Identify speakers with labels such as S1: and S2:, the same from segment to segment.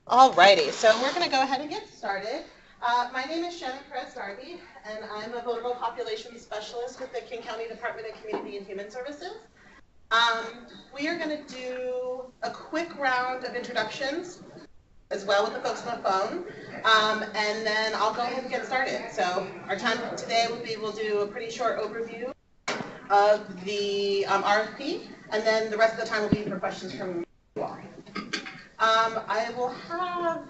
S1: Alrighty, so we're going to go ahead and get started. My name is Shannon Perez-Darby, and I'm a vulnerable population specialist with the King County Department of Community and Human Services. We are going to do a quick round of introductions as well with the folks on the phone, and then I'll go ahead and get started. So our time today will be, we'll do a pretty short overview of the RFP, and then the rest of the time will be for questions from you all. I will have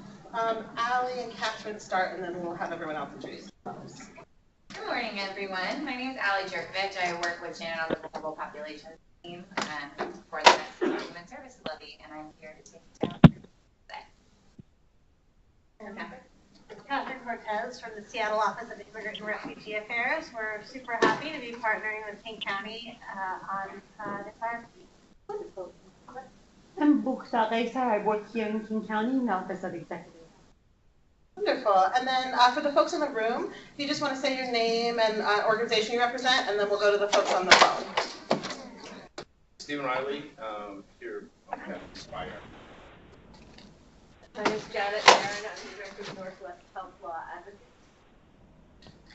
S1: Allie and Catherine start, and then we'll have everyone else introduce themselves.
S2: Good morning, everyone. My name is Allie Jerkovich. I work with Shannon on the vulnerable population team for the Human Services Levy, and I'm here to take it down today.
S3: Catherine Cortez from the Seattle Office of Immigrant and Refugee Affairs. We're super happy to be partnering with King County on this RFP. Wonderful.
S4: I'm Bukhta Gaisa. I work here in King County in the Office of Executive.
S1: Wonderful. And then for the folks in the room, if you just want to say your name and organization you represent, and then we'll go to the folks on the phone.
S5: Stephen Riley, here on behalf of Aspire.
S3: My name is Janet Aaron. I'm the Director of Northwest Health Law Advocate.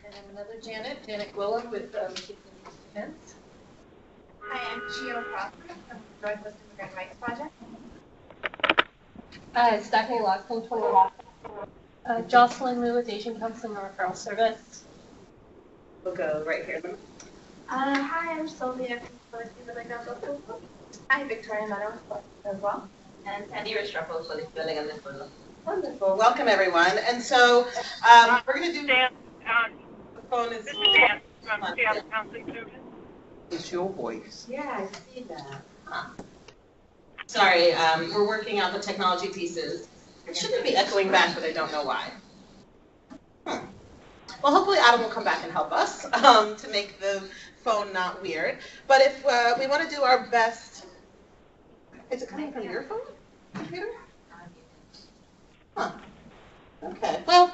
S1: And I'm another Janet Gwillim with Kids and Defense.
S2: Hi, I'm Gio Prosper from Northwest Immigrant Rights Project.
S6: Hi, it's Stephanie Loxton, 21. Jocelyn Liu with Asian Counseling and Referral Service.
S1: We'll go right here.
S3: Hi, I'm Sylvia from the Legal.
S2: Hi, Victoria Meadows as well.
S7: And Sandy Restrepo, so this building and this building.
S1: Wonderful. Welcome, everyone. And so we're going to do the phone is.
S8: This is Dan from Seattle Counseling Service.
S1: It's your voice.
S3: Yeah, I see that.
S1: Sorry, we're working out the technology pieces. It shouldn't be echoing back, but I don't know why. Well, hopefully Adam will come back and help us to make the phone not weird. But if we want to do our best, is it coming from your phone? Computer? Huh. Okay. Well.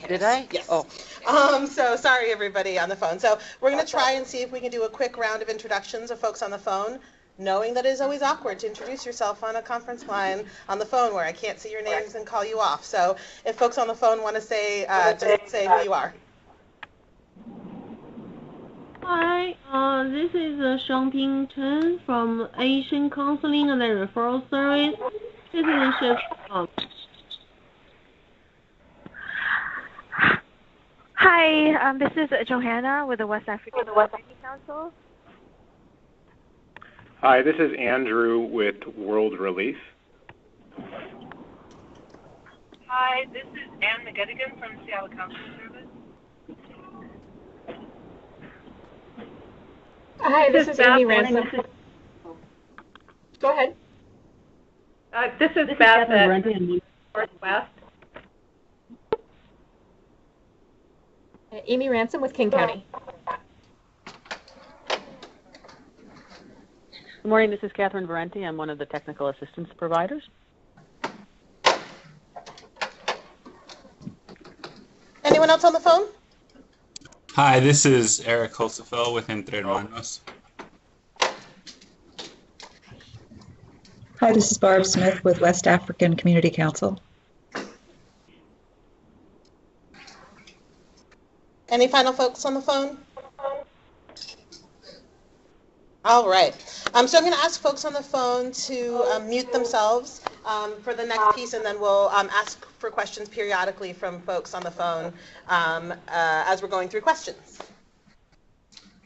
S9: Did I?
S1: Yes.
S9: Oh.
S1: So sorry, everybody on the phone. So we're going to try and see if we can do a quick round of introductions of folks on the phone, knowing that it is always awkward to introduce yourself on a conference line on the phone where I can't see your names and call you off. So if folks on the phone want to say, just say who you are.
S10: Hi, this is Shangping Chen from Asian Counseling and Referral Service, Citizenship.
S11: Hi, this is Johanna with the West African Community Council.
S12: Hi, this is Andrew with World Relief.
S8: Hi, this is Ann McGettigan from Seattle Counseling Service.
S13: Hi, this is Amy Ransom. Go ahead.
S8: This is Beth at Northwest.
S13: Amy Ransom with King County.
S9: Good morning, this is Catherine Valenti. I'm one of the technical assistance providers.
S1: Anyone else on the phone?
S14: Hi, this is Eric Holzefeld with Entre Hermanos.
S15: Hi, this is Barb Smith with West African Community Council.
S1: Any final folks on the phone? All right. So I'm going to ask folks on the phone to mute themselves for the next piece, and then we'll ask for questions periodically from folks on the phone as we're going through questions.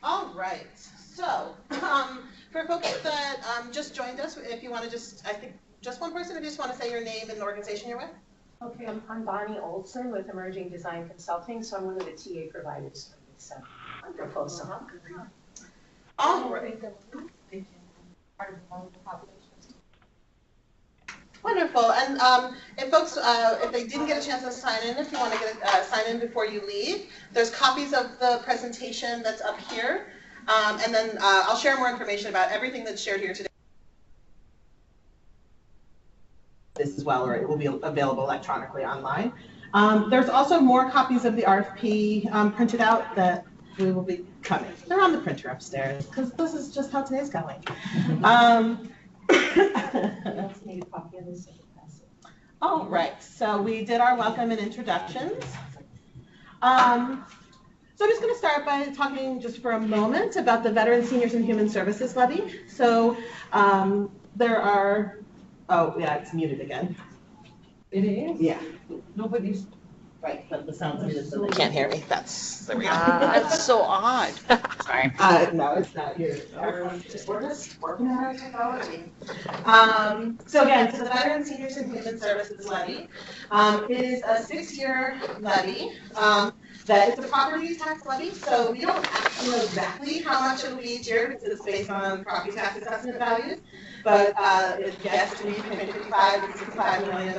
S1: All right. So for folks that just joined us, if you want to just, I think, just one person, if you just want to say your name and the organization you're with.
S16: Okay, I'm Bonnie Olson with Emerging Design Consulting, so I'm one of the TA providers for this proposal.
S1: All right. Wonderful. And if folks, if they didn't get a chance to sign in, if you want to get sign in before you leave, there's copies of the presentation that's up here. And then I'll share more information about everything that's shared here today. This as well, or it will be available electronically online. There's also more copies of the RFP printed out that we will be coming. They're on the printer upstairs because this is just how today's going.
S16: Need a copy of this.
S1: All right, so we did our welcome and introductions. So I'm just going to start by talking just for a moment about the Veterans, Seniors, and Human Services Levy. So there are, oh yeah, it's muted again.
S16: It is?
S1: Yeah.
S16: Nobody's.
S1: Right, but the sound's muted so they can't hear me. There we go.
S9: That's so odd.
S1: Sorry. No, it's not here. We're just working on our technology. So again, so the Veterans, Seniors, and Human Services Levy is a 6-year levy. That it's a property tax levy, so we don't actually know exactly how much it will be each year because it's based on property tax assessment values, but it gets to be between $55 and $65 million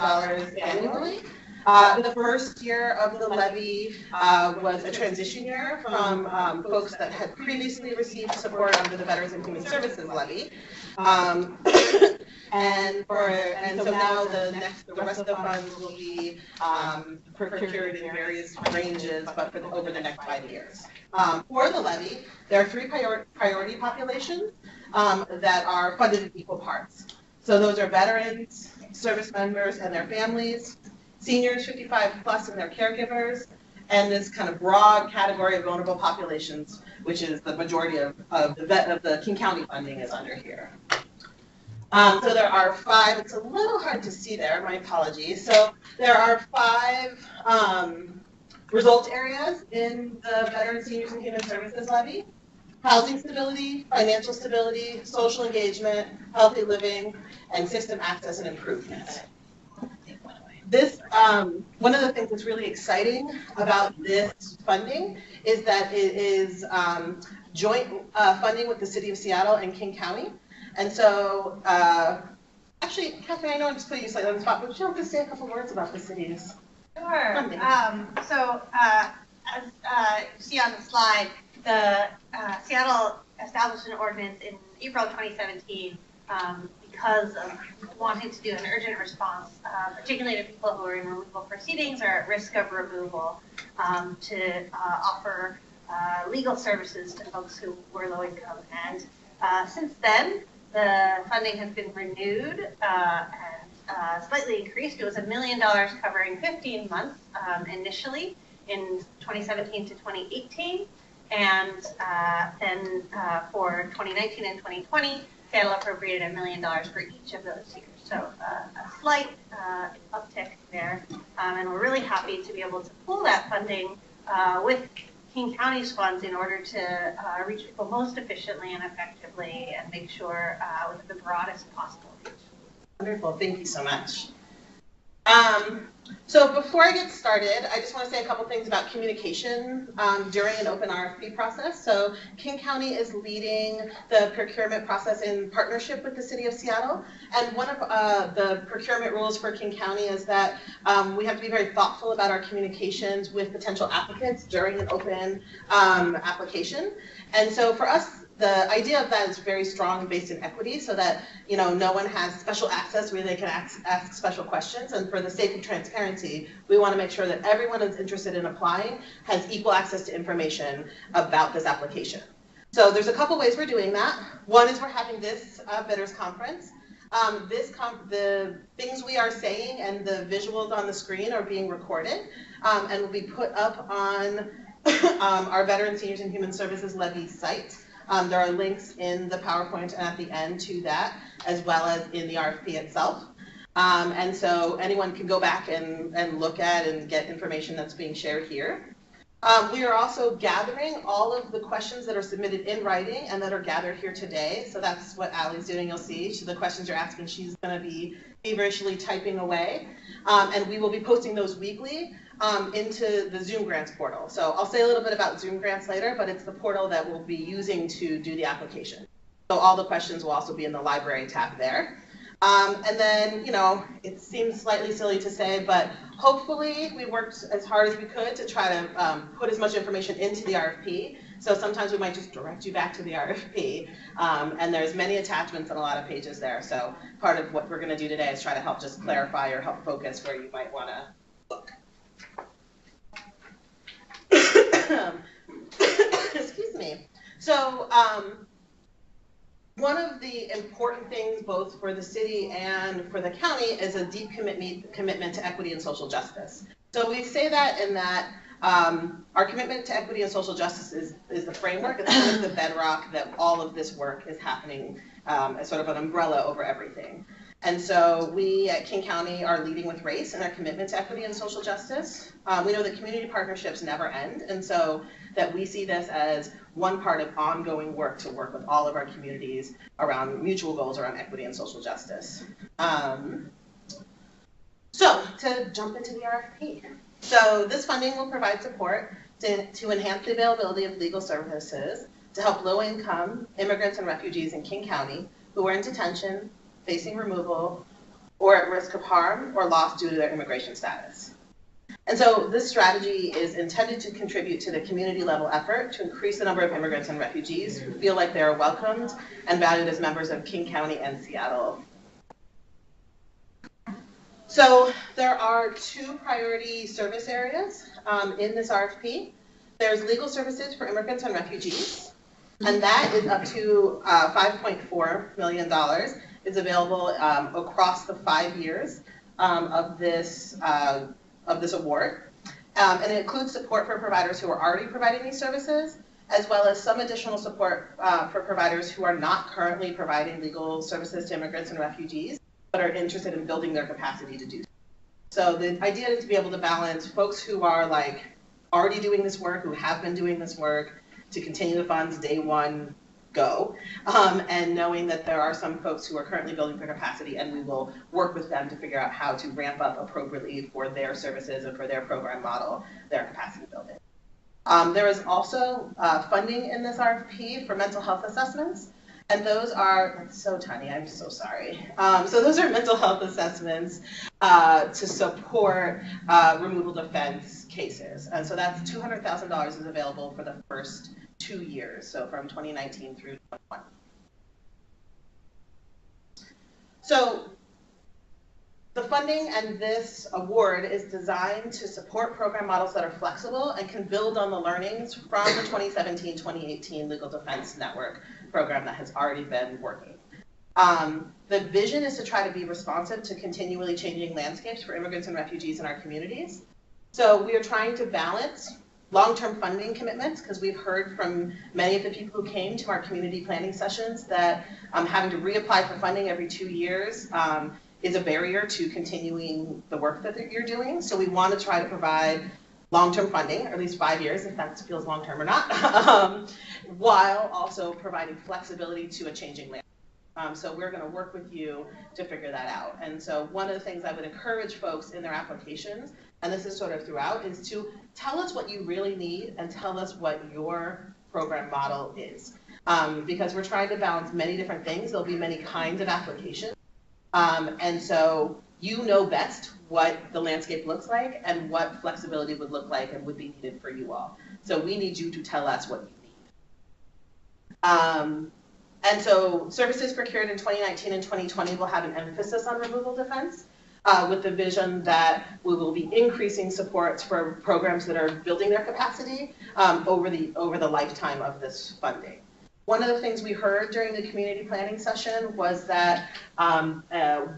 S1: annually. The first year of the levy was a transition year from folks that had previously received support under the Veterans and Human Services Levy. And so now the rest of the funds will be procured in various ranges, but over the next 5 years. For the levy, there are 3 priority populations that are funded in equal parts. So those are veterans, service members, and their families, seniors 55 plus and their caregivers, and this kind of broad category of vulnerable populations, which is the majority of the King County funding is under here. So there are 5, it's a little hard to see there, my apologies. So there are 5 result areas in the Veterans, Seniors, and Human Services Levy: housing stability, financial stability, social engagement, healthy living, and system access and improvement. This, one of the things that's really exciting about this funding is that it is joint funding with the City of Seattle and King County. And so, actually, Catherine, I know I'm just putting you slightly on the spot, but would you like to say a couple words about the city's funding?
S3: Sure. As you see on the slide, the Seattle established an ordinance in April 2017 because of wanting to do an urgent response, particularly to people who are in removal proceedings or at risk of removal, to offer legal services to folks who were low income. And since then, the funding has been renewed and slightly increased. It was $1 million covering 15 months initially in 2017 to 2018. And then for 2019 and 2020, Seattle appropriated $1 million for each of those years. So a slight uptick there. And we're really happy to be able to pool that funding with King County's funds in order to reach people most efficiently and effectively and make sure with the broadest possible reach.
S1: Wonderful, thank you so much. So before I get started, I just want to say a couple things about communication during an open RFP process. So King County is leading the procurement process in partnership with the City of Seattle. And one of the procurement rules for King County is that we have to be very thoughtful about our communications with potential applicants during an open application. And so for us, the idea of that is very strong, based in equity, so that no one has special access where they can ask special questions. And for the sake of transparency, we want to make sure that everyone who's interested in applying has equal access to information about this application. So there's a couple ways we're doing that. One is we're having this bidders conference. The things we are saying and the visuals on the screen are being recorded and will be put up on our Veterans, Seniors, and Human Services Levy site. There are links in the PowerPoint and at the end to that, as well as in the RFP itself. And so anyone can go back and look at and get information that's being shared here. We are also gathering all of the questions that are submitted in writing and that are gathered here today. So that's what Allie's doing, you'll see. The questions you're asking, she's going to be feverishly typing away. And we will be posting those weekly into the Zoom Grants portal. So I'll say a little bit about Zoom Grants later, but it's the portal that we'll be using to do the application. So all the questions will also be in the library tab there. And then, you know, it seems slightly silly to say, but hopefully we worked as hard as we could to try to put as much information into the RFP. So sometimes we might just direct you back to the RFP. And there's many attachments and a lot of pages there. So part of what we're going to do today is try to help just clarify or help focus where you might want to look. Excuse me. So one of the important things both for the city and for the county is a deep commitment to equity and social justice. So we say that in that our commitment to equity and social justice is the framework, it's kind of the bedrock that all of this work is happening as sort of an umbrella over everything. And so we at King County are leading with race in our commitment to equity and social justice. We know that community partnerships never end, and so that we see this as one part of ongoing work to work with all of our communities around mutual goals around equity and social justice. So to jump into the RFP. So this funding will provide support to enhance the availability of legal services to help low-income immigrants and refugees in King County who are in detention, facing removal, or at risk of harm or loss due to their immigration status. And so this strategy is intended to contribute to the community level effort to increase the number of immigrants and refugees who feel like they are welcomed and valued as members of King County and Seattle. So there are two priority service areas in this RFP. There's legal services for immigrants and refugees, and that is up to $5.4 million. It's available across the 5 years of this award. And it includes support for providers who are already providing these services, as well as some additional support for providers who are not currently providing legal services to immigrants and refugees, but are interested in building their capacity to do so. So the idea is to be able to balance folks who are like already doing this work, who have been doing this work, to continue the funds day one, go, and knowing that there are some folks who are currently building their capacity, and we will work with them to figure out how to ramp up appropriately for their services and for their program model, their capacity building. There is also funding in this RFP for mental health assessments, and those are, that's so tiny, I'm so sorry. So those are mental health assessments to support removal defense cases. And so that's $200,000 is available for the first 2 years, so from 2019 through 2021. So the funding and this award is designed to support program models that are flexible and can build on the learnings from the 2017-2018 Legal Defense Network program that has already been working. The vision is to try to be responsive to continually changing landscapes for immigrants and refugees in our communities. So we are trying to balance long-term funding commitments, because we've heard from many of the people who came to our community planning sessions that having to reapply for funding every 2 years is a barrier to continuing the work that you're doing. So we want to try to provide long-term funding, or at least 5 years, if that feels long-term or not, while also providing flexibility to a changing landscape. So we're going to work with you to figure that out. And so one of the things I would encourage folks in their applications, and this is sort of throughout, is to tell us what you really need and tell us what your program model is. Because we're trying to balance many different things. There'll be many kinds of applications. And so you know best what the landscape looks like and what flexibility would look like and would be needed for you all. So we need you to tell us what you need. And so services procured in 2019 and 2020 will have an emphasis on removal defense, with the vision that we will be increasing supports for programs that are building their capacity over the lifetime of this funding. One of the things we heard during the community planning session was that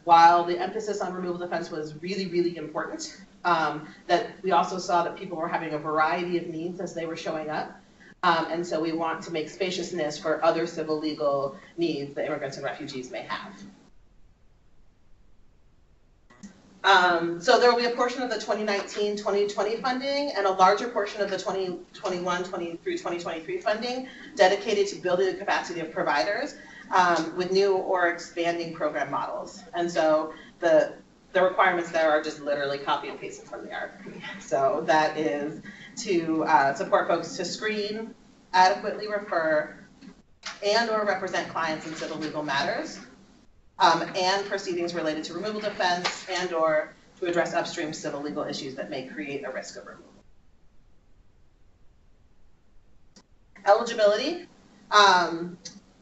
S1: while the emphasis on removal defense was really, really important, that we also saw that people were having a variety of needs as they were showing up. And so we want to make spaciousness for other civil legal needs that immigrants and refugees may have. So there will be a portion of the 2019-2020 funding and a larger portion of the 2021 through 2023 funding dedicated to building the capacity of providers with new or expanding program models. And so the requirements there are just literally copy and pasted from the RFP. So that is to support folks to screen, adequately refer, and or represent clients in civil legal matters, and proceedings related to removal defense and/or to address upstream civil legal issues that may create a risk of removal. Eligibility.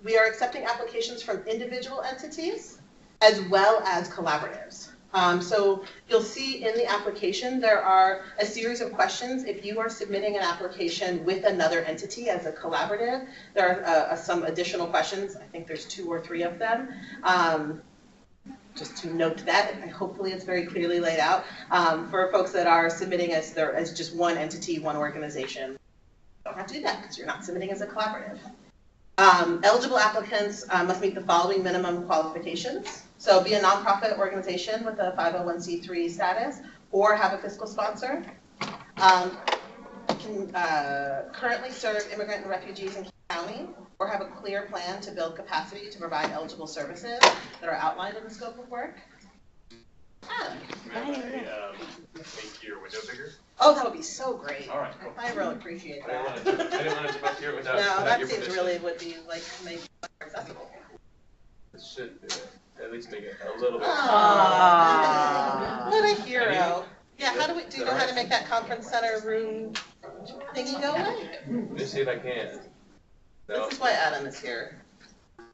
S1: We are accepting applications from individual entities as well as collaboratives. So you'll see in the application there are a series of questions. If you are submitting an application with another entity as a collaborative, there are some additional questions. I think there's 2 or 3 of them. Just to note that, hopefully it's very clearly laid out. For folks that are submitting as just one entity, one organization, you don't have to do that because you're not submitting as a collaborative. Eligible applicants must meet the following minimum qualifications. So be a nonprofit organization with a 501c3 status or have a fiscal sponsor. Can currently serve immigrant and refugees in King County or have a clear plan to build capacity to provide eligible services that are outlined in the scope of work.
S5: Make your window bigger?
S1: Oh, that would be so great.
S5: All right, cool.
S1: I really appreciate that.
S5: I didn't want to come up here without
S1: No, that
S5: your
S1: seems
S5: permission.
S1: really would be like make it more accessible.
S5: It should at least make it a little bit.
S1: What a hero. Yeah, how do you know how to make that conference center room thingy go away?
S5: Let me see if I can. No,
S1: This is why Adam is here.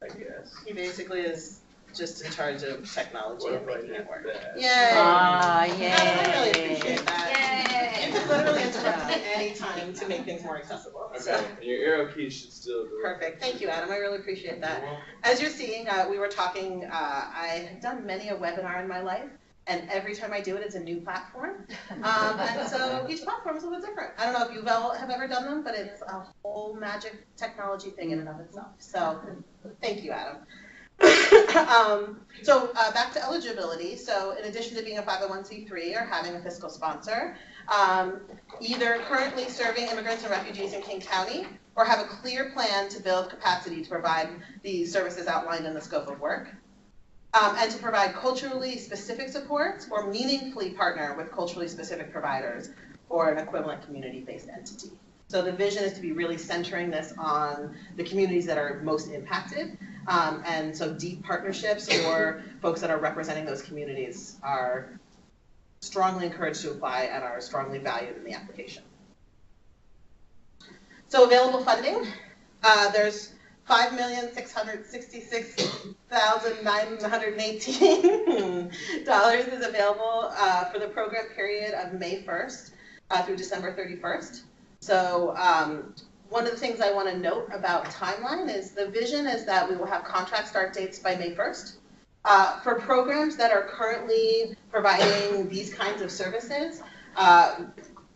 S5: I guess.
S1: He basically is just in charge of technology
S5: What
S1: and
S5: if I
S1: making
S5: did
S1: it work.
S5: that?
S1: Yay!
S4: Yay.
S1: I really appreciate that.
S2: Yay!
S1: You can literally interrupt me anytime to make things more accessible.
S5: Okay,
S1: So.
S5: and your arrow keys should still do it.
S1: Perfect. Thank you, Adam. I really appreciate that. As you're seeing, we were talking, I have done many a webinar in my life, and every time I do it, it's a new platform. And so each platform is a little bit different. I don't know if you have ever done them, but it's a whole magic technology thing in and of itself. So thank you, Adam. So back to eligibility. So in addition to being a 501c3 or having a fiscal sponsor, either currently serving immigrants and refugees in King County or have a clear plan to build capacity to provide the services outlined in the scope of work, and to provide culturally specific supports or meaningfully partner with culturally specific providers or an equivalent community-based entity. So the vision is to be really centering this on the communities that are most impacted. And so deep partnerships or folks that are representing those communities are strongly encouraged to apply and are strongly valued in the application. So available funding, there's $5,666,918 is available for the program period of May 1st through December 31st. So one of the things I want to note about timeline is the vision is that we will have contract start dates by May 1st. For programs that are currently providing these kinds of services,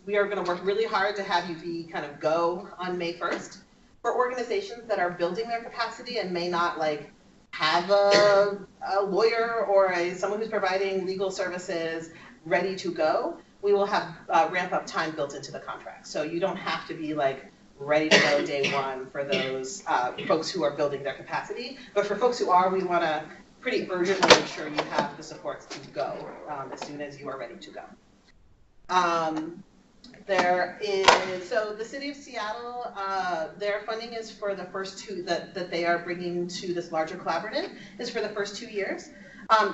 S1: we are going to work really hard to have you be kind of go on May 1st. For organizations that are building their capacity and may not like have a lawyer or someone who's providing legal services ready to go, we will have ramp up time built into the contract. So you don't have to be like ready to go day one for those folks who are building their capacity. But for folks who are, we want to pretty urgently make sure you have the supports to go as soon as you are ready to go. So the City of Seattle, their funding is for the first 2 that they are bringing to this larger collaborative is for the first 2 years.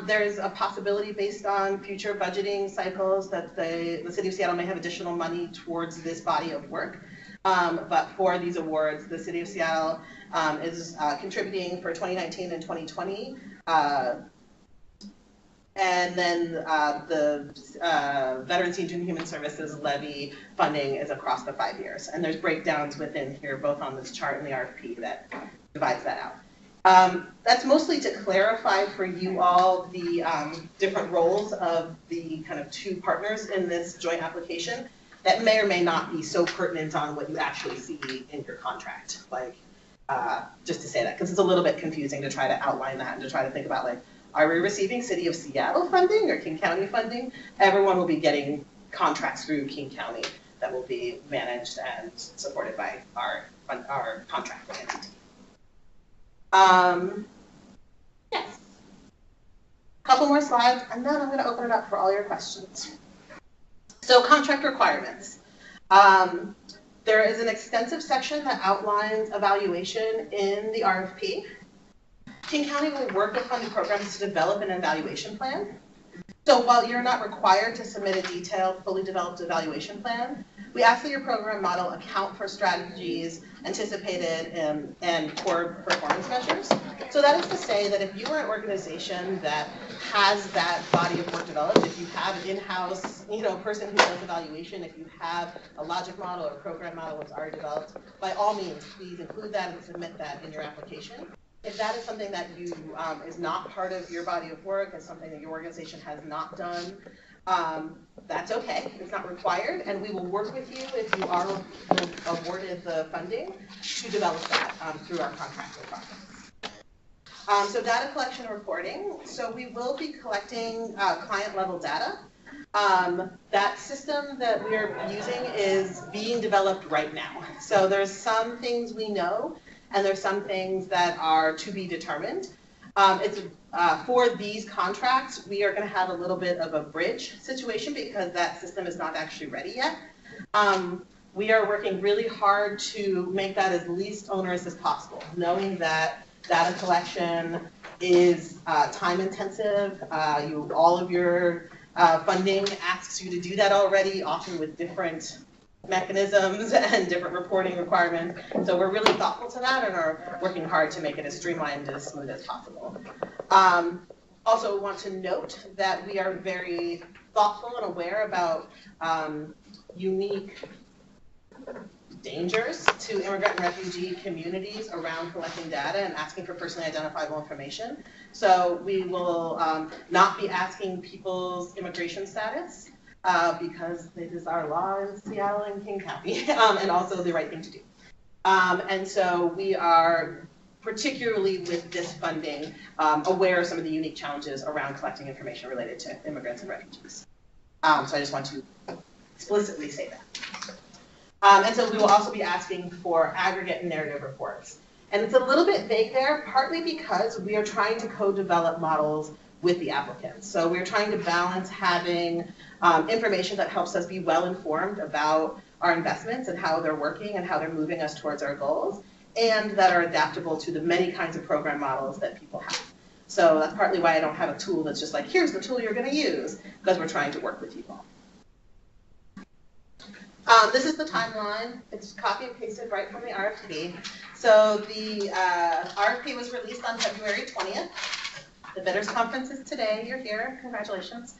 S1: There's a possibility based on future budgeting cycles that the City of Seattle may have additional money towards this body of work. But for these awards, the City of Seattle is contributing for 2019 and 2020. And then the Veterans and Human Services Levy funding is across the 5 years. And there's breakdowns within here, both on this chart and the RFP that divides that out. That's mostly to clarify for you all the different roles of the kind of 2 partners in this joint application that may or may not be so pertinent on what you actually see in your contract. Like, just to say that, because it's a little bit confusing to try to outline that and to try to think about like, are we receiving City of Seattle funding or King County funding? Everyone will be getting contracts through King County that will be managed and supported by our contracting entity. Yes. Couple more slides, and then I'm going to open it up for all your questions. So contract requirements. There is an extensive section that outlines evaluation in the RFP. King County will work with funded programs to develop an evaluation plan. So while you're not required to submit a detailed, fully developed evaluation plan, we ask that your program model account for strategies anticipated and core performance measures. So that is to say that if you are an organization that has that body of work developed, if you have an in-house, person who does evaluation, if you have a logic model or program model that's already developed, by all means, please include that and submit that in your application. If that is something that you is not part of your body of work, is something that your organization has not done, that's okay. It's not required, and we will work with you if you are awarded the funding to develop that through our contracting process. So data collection and reporting. So we will be collecting client level data. That system that we are using is being developed right now. So there's some things we know, and there's some things that are to be determined. For these contracts, we are going to have a little bit of a bridge situation because that system is not actually ready yet. We are working really hard to make that as least onerous as possible, knowing that data collection is time intensive. All of your funding asks you to do that already, often with different mechanisms and different reporting requirements. So we're really thoughtful to that and are working hard to make it as streamlined and as smooth as possible. Also want to note that we are very thoughtful and aware about unique dangers to immigrant and refugee communities around collecting data and asking for personally identifiable information. So we will not be asking people's immigration status because it is our law in Seattle and King County, and also the right thing to do. And so we are, particularly with this funding, aware of some of the unique challenges around collecting information related to immigrants and refugees. So I just want to explicitly say that. And so we will also be asking for aggregate and narrative reports. And it's a little bit vague there, partly because we are trying to co-develop models with the applicants. So we're trying to balance having information that helps us be well informed about our investments and how they're working and how they're moving us towards our goals, and that are adaptable to the many kinds of program models that people have. So that's partly why I don't have a tool that's just like, here's the tool you're going to use, because we're trying to work with you all. This is the timeline. It's copy and pasted right from the RFP. So the RFP was released on February 20th. The bidders conference is today. You're here. Congratulations.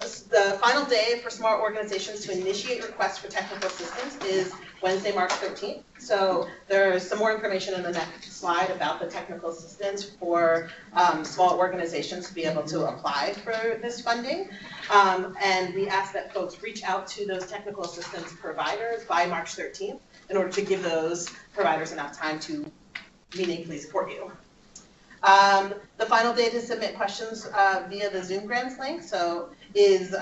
S1: The final day for small organizations to initiate requests for technical assistance is Wednesday, March 13th. So there's some more information in the next slide about the technical assistance for small organizations to be able to apply for this funding. And we ask that folks reach out to those technical assistance providers by March 13th in order to give those providers enough time to meaningfully support you. The final day to submit questions via the Zoom grants link is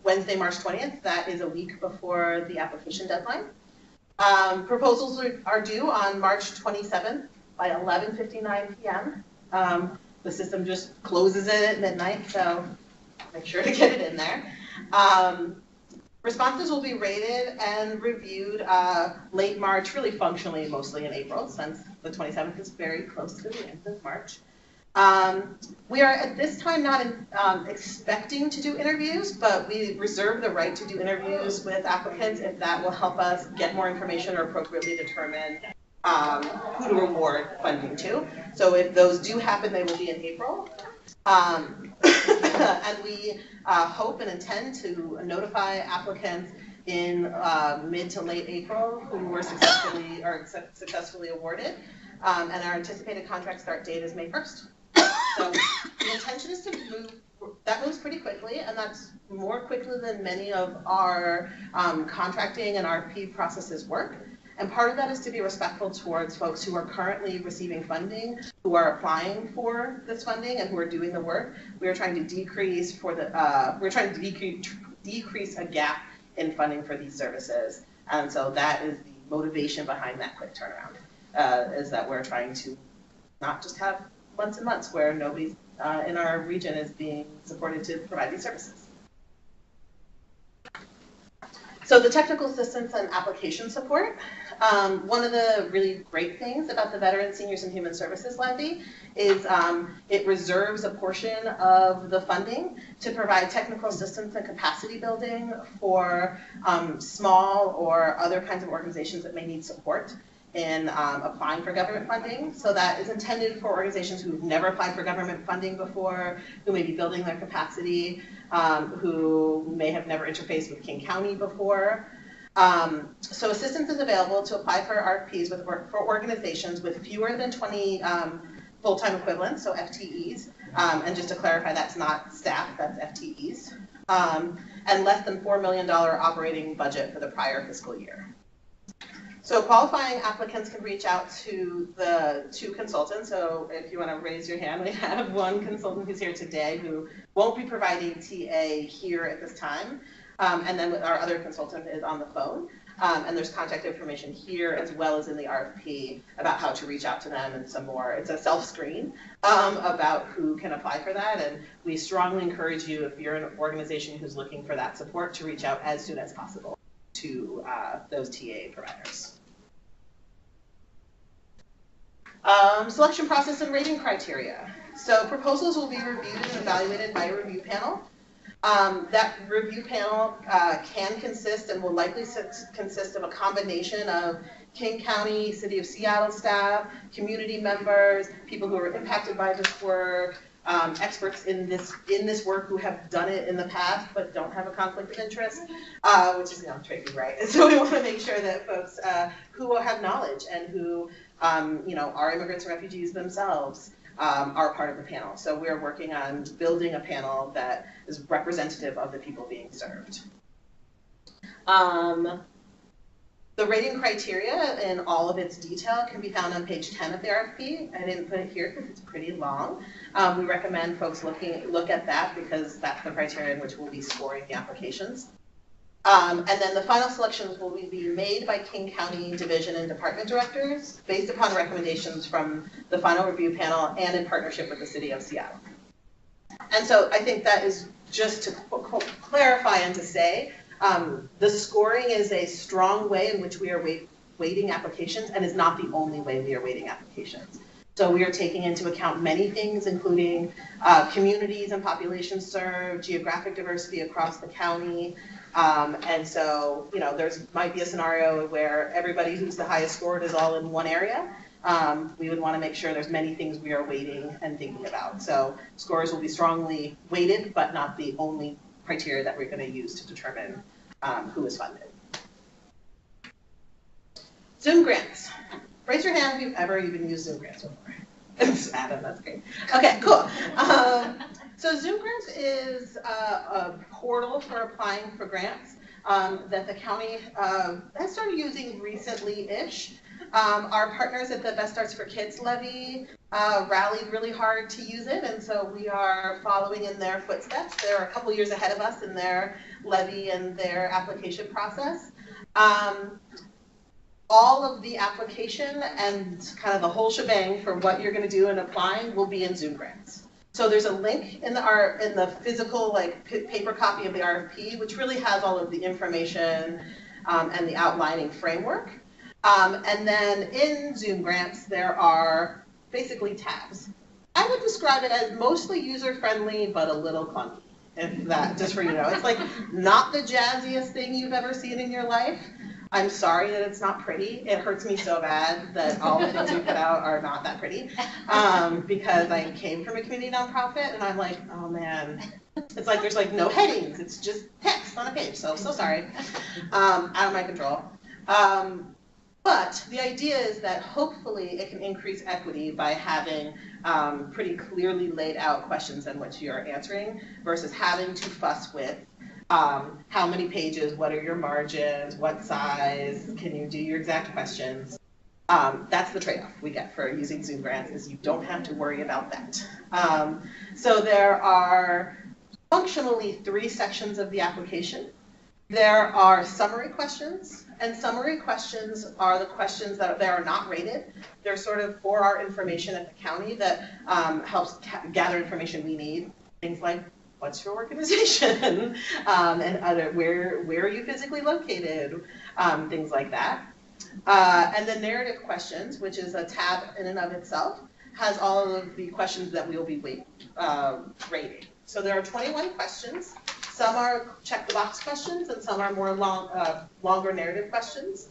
S1: Wednesday, March 20th. That is a week before the application deadline. Proposals are due on March 27th by 11:59 p.m. The system just closes it at midnight, so make sure to get it in there. Responses will be rated and reviewed late March, really functionally mostly in April, since the 27th is very close to the end of March. We are at this time not expecting to do interviews, but we reserve the right to do interviews with applicants if that will help us get more information or appropriately determine who to award funding to. So if those do happen, they will be in April. And we hope and intend to notify applicants in mid to late April who were successfully awarded. And our anticipated contract start date is May 1st. So the intention is to that moves pretty quickly, and that's more quickly than many of our contracting and RFP processes work. And part of that is to be respectful towards folks who are currently receiving funding, who are applying for this funding, and who are doing the work. We are trying to decrease decrease a gap in funding for these services, and so that is the motivation behind that quick turnaround. Is that we're trying to not just have months and months where nobody in our region is being supported to provide these services. So the technical assistance and application support, one of the really great things about the Veteran Seniors and Human Services Levy is it reserves a portion of the funding to provide technical assistance and capacity building for small or other kinds of organizations that may need support in applying for government funding. So that is intended for organizations who've never applied for government funding before, who may be building their capacity, who may have never interfaced with King County before. So assistance is available to apply for RFPs for organizations with fewer than 20 full-time equivalents, so FTEs. And just to clarify, that's not staff, that's FTEs. And less than $4 million operating budget for the prior fiscal year. So qualifying applicants can reach out to the 2 consultants. So if you want to raise your hand, we have one consultant who's here today who won't be providing TA here at this time. And then our other consultant is on the phone. And there's contact information here as well as in the RFP about how to reach out to them and some more. It's a self-screen about who can apply for that. And we strongly encourage you, if you're an organization who's looking for that support, to reach out as soon as possible to those TA providers. Selection process and rating criteria. So proposals will be reviewed and evaluated by a review panel. That review panel can consist and will likely consist of a combination of King County, City of Seattle staff, community members, people who are impacted by this work, experts in this work who have done it in the past but don't have a conflict of interest, which is tricky, right? And so we want to make sure that folks who will have knowledge and who are immigrants and refugees themselves are part of the panel. So we're working on building a panel that is representative of the people being served. The rating criteria in all of its detail can be found on page 10 of the RFP. I didn't put it here because it's pretty long. We recommend folks look at that because that's the criteria in which we'll be scoring the applications. And then the final selections will be made by King County Division and Department Directors based upon recommendations from the final review panel and in partnership with the City of Seattle. And so I think that is just to clarify and to say, the scoring is a strong way in which we are weighting applications and is not the only way we are weighting applications. So we are taking into account many things, including communities and populations served, geographic diversity across the county. And so, there's might be a scenario where everybody who's the highest scored is all in one area. We would want to make sure there's many things we are weighting and thinking about. So scores will be strongly weighted, but not the only criteria that we're going to use to determine who is funded. Zoom grants. Raise your hand if you've ever even used Zoom grants before. Adam, that's great. Okay, cool. So Zoom Grants is a portal for applying for grants that the county has started using recently-ish. Our partners at the Best Starts for Kids Levy rallied really hard to use it, and so we are following in their footsteps. They're a couple years ahead of us in their levy and their application process. All of the application and kind of the whole shebang for what you're going to do in applying will be in Zoom Grants. So there's a link in the physical paper copy of the RFP, which really has all of the information and the outlining framework. And then in Zoom Grants, there are basically tabs. I would describe it as mostly user-friendly, but a little clunky, if that, just for you to know. It's like not the jazziest thing you've ever seen in your life. I'm sorry that it's not pretty. It hurts me so bad that all the things we put out are not that pretty. Because I came from a community nonprofit and I'm like, oh man. It's like there's no headings. It's just text on a page. So sorry. Out of my control. But the idea is that hopefully it can increase equity by having pretty clearly laid out questions in which you're answering versus having to fuss with how many pages, what are your margins, what size, can you do your exact questions. That's the trade-off we get for using Zoom Grants is you don't have to worry about that. So there are functionally 3 sections of the application. There are summary questions, and summary questions are the questions that they are not rated. They're sort of for our information at the county that helps gather information we need. Things like what's your organization, and other where are you physically located, things like that. And then narrative questions, which is a tab in and of itself, has all of the questions that we'll be rating. So there are 21 questions. Some are check the box questions, and some are more longer narrative questions.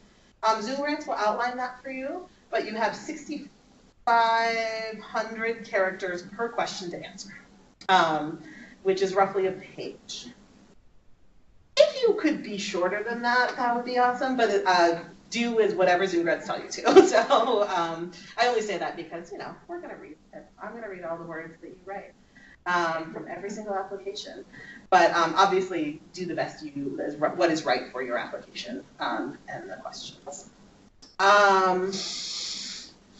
S1: Zoom Grants will outline that for you, but you have 6,500 characters per question to answer, which is roughly a page. If you could be shorter than that, that would be awesome, but do is whatever Zoom Grants tell you to. So I only say that because, we're going to read it. I'm going to read all the words that you write from every single application. But obviously, do the best what is right for your application and the questions.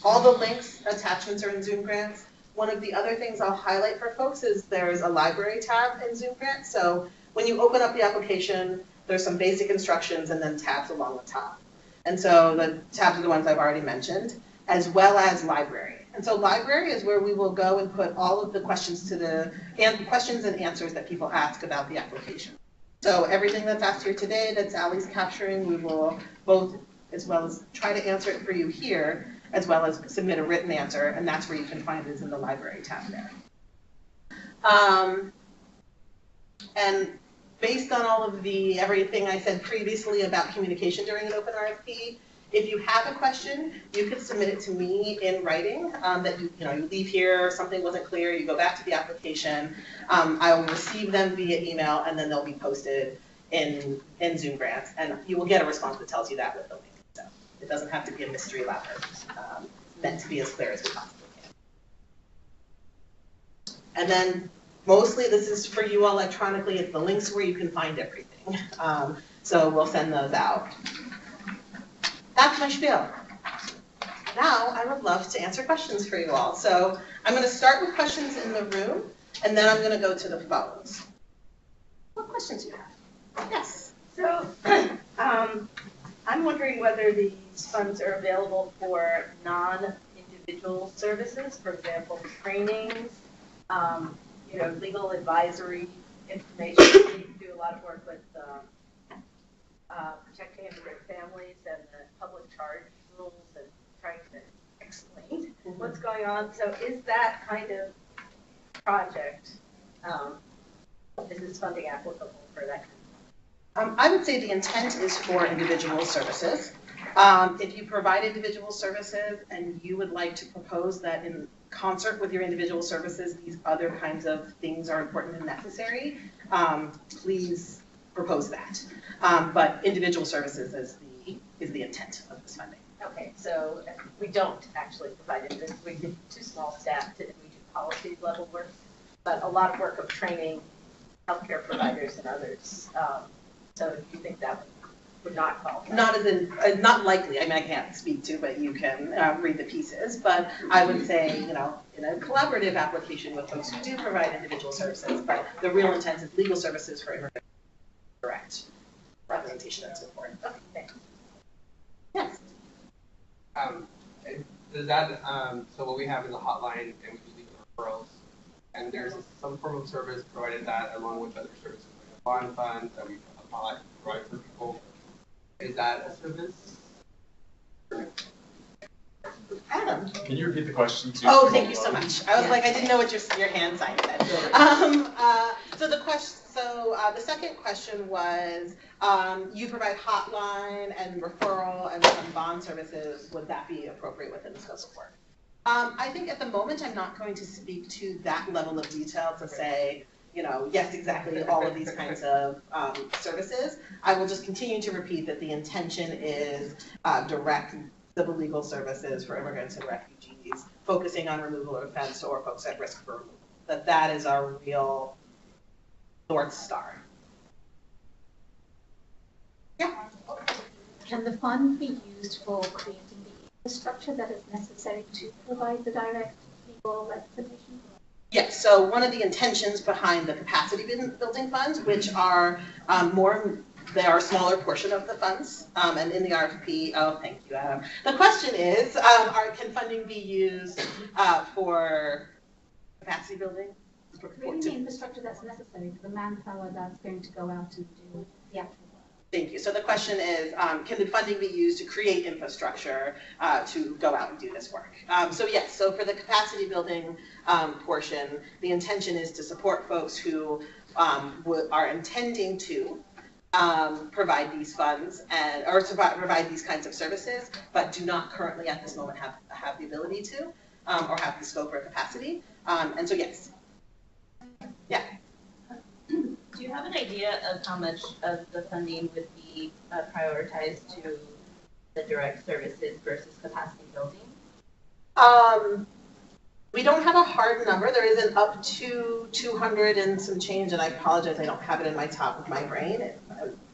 S1: All the links, attachments are in Zoom Grants. One of the other things I'll highlight for folks is there's a library tab in Zoom Grants. So when you open up the application, there's some basic instructions and then tabs along the top. And so the tabs are the ones I've already mentioned, as well as library. And so library is where we will go and put all of the questions questions and answers that people ask about the application. So everything that's asked here today that Sally's capturing, we will both, as well as try to answer it for you here, as well as submit a written answer, and that's where you can find it in the library tab there. And based on all of everything I said previously about communication during an open RFP, if you have a question, you can submit it to me in writing that you leave here, something wasn't clear, you go back to the application. I will receive them via email, and then they'll be posted in Zoom Grants, and you will get a response that tells you that with the link. So it doesn't have to be a mystery letter. Meant to be as clear as we possibly can. And then mostly this is for you all electronically. It's the links where you can find everything. So we'll send those out. That's my spiel. Now I would love to answer questions for you all. So I'm going to start with questions in the room, and then I'm going to go to the phones. What questions do you have? Yes.
S16: So I'm wondering whether these funds are available for non-individual services, for example, trainings, legal advisory information. We do a lot of work with protecting immigrant families and the public charge rules and trying to explain what's going on. So is that kind of project, is this funding applicable for that?
S1: I would say the intent is for individual services. If you provide individual services and you would like to propose that in concert with your individual services, these other kinds of things are important and necessary, please propose that. But individual services is the intent of this funding.
S16: Okay, so we don't actually provide it. We get too small staff to do policy level work, but a lot of work of training healthcare providers and others. So do you think that would not qualify?
S1: Not likely. I mean, I can't speak to, but you can read the pieces. But I would say, in a collaborative application with folks who do provide individual services, but the real intent is legal services for immigrants. Correct. Representation that's important. Okay, thanks. Yes.
S17: Does that, so what we have is a hotline and we do legal referrals, and there's some form of service provided that along with other services like a bond fund that we provide for people. Is that a service?
S1: Adam.
S18: Can you repeat the question too?
S1: Oh, thank you so much. I was like, I didn't know what your hand sign said. So the second question was, you provide hotline and referral and some bond services. Would that be appropriate within the scope of work? I think at the moment I'm not going to speak to that level of detail to say, yes, exactly, all of these kinds of services. I will just continue to repeat that the intention is direct civil legal services for immigrants and refugees, focusing on removal of offense or folks at risk for removal. That is our real North Star. Yeah.
S19: Can the fund be used for creating the infrastructure that is necessary to provide the direct legal representation?
S1: Yes, so one of the intentions behind the capacity building funds, which are they are a smaller portion of the funds, and in the RFP, oh, thank you, Adam. The question is, can funding be used for capacity building?
S19: Creating the infrastructure that's necessary for the manpower that's going to go out and do the actual work.
S1: Thank you. So the question is, can the funding be used to create infrastructure to go out and do this work? So yes, so for the capacity building portion, the intention is to support folks who are intending to provide these funds or to provide these kinds of services, but do not currently at this moment have the ability to or have the scope or capacity. And so yes. Yeah.
S7: Do you have an idea of how much of the funding would be prioritized to the direct services versus capacity building?
S1: We don't have a hard number. There is an up to 200 and some change, and I apologize, I don't have it in my top of my brain.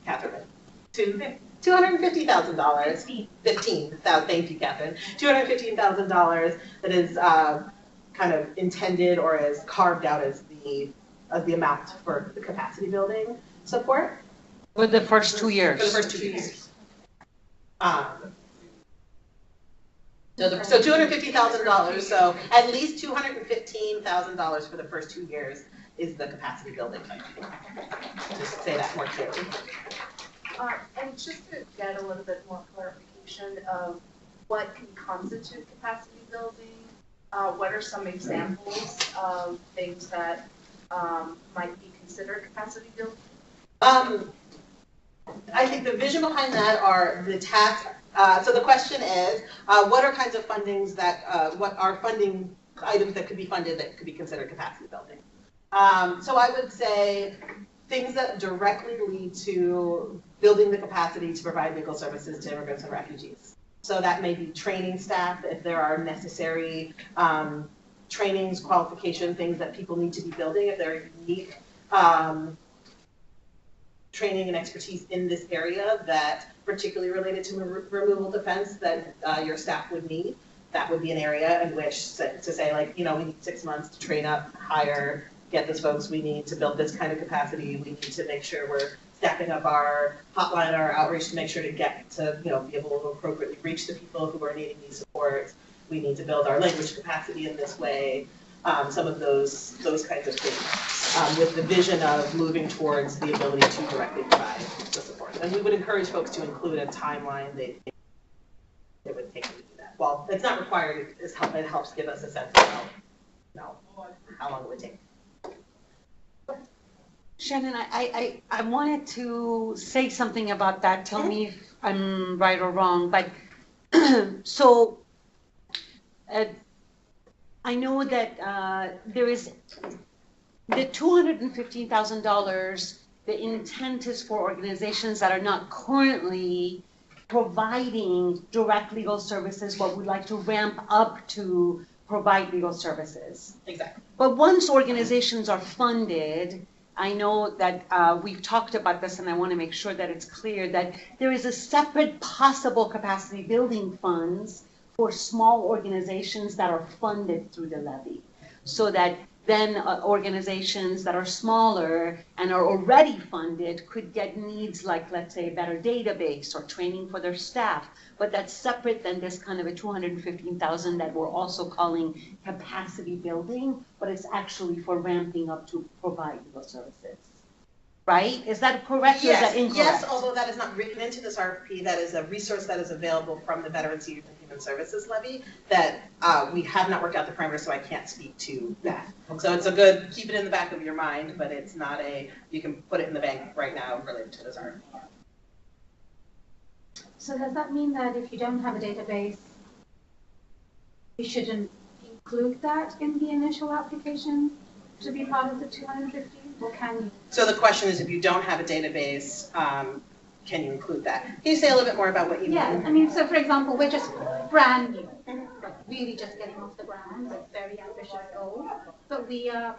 S1: Catherine, $250,000. 15,000. Thank you, Catherine. $215,000 that is kind of intended or is carved out as the amount for the capacity building support.
S4: For the first 2 years.
S1: For the first 2 years. So $250,000. So at least $215,000 for the first 2 years is the capacity building funding. Just to say that more clearly.
S18: And just to get a little bit more clarification of what can constitute capacity building, what are some examples of things that might be considered capacity building?
S1: I think the vision behind that are the tax. So the question is, what are kinds of fundings that, what are funding items that could be funded that could be considered capacity building? So I would say things that directly lead to building the capacity to provide legal services to immigrants and refugees. So that may be training staff if there are necessary trainings, qualification, things that people need to be building if there are unique training and expertise in this area that particularly related to removal defense that your staff would need. That would be an area in which to say, like, you know, we need 6 months to train up, hire, get those folks we need to build this kind of capacity. We need to make sure we're staffing up our hotline, our outreach to make sure to get to, you know, be able to appropriately reach the people who are needing these supports. We need to build our language capacity in this way. Some of those kinds of things, with the vision of moving towards the ability to directly provide the support. And we would encourage folks to include a timeline they would take to do that. Well, it's not required. It helps give us a sense of how long it would take.
S4: Shannon, I wanted to say something about that. Tell me if I'm right or wrong. But so I know that there is the $215,000. The intent is for organizations that are not currently providing direct legal services, but would like to ramp up to provide legal services.
S1: Exactly.
S4: But once organizations are funded, I know that we've talked about this, and I want to make sure that it's clear that there is a separate possible capacity building funds for small organizations that are funded through the levy, so that then organizations that are smaller and are already funded could get needs like, let's say, a better database or training for their staff. But that's separate than this kind of a $215,000 that we're also calling capacity building, but it's actually for ramping up to provide legal services. Right? Is that correct or is that incorrect?
S1: Yes, although that is not written into this RFP, that is a resource that is available from the Veterans Youth and Human Services Levy that we have not worked out the parameters, so I can't speak to that. So it's a good, keep it in the back of your mind, but it's not you can put it in the bank right now related to this RFP.
S19: So does that mean that if you don't have a database, you shouldn't include that in the initial application to be part of the 250, or can you?
S1: So the question is, if you don't have a database, can you include that? Can you say a little bit more about what you mean?
S19: Yeah, I mean, so for example, we're just brand new, like really just getting off the ground, like very ambitious goal, but we have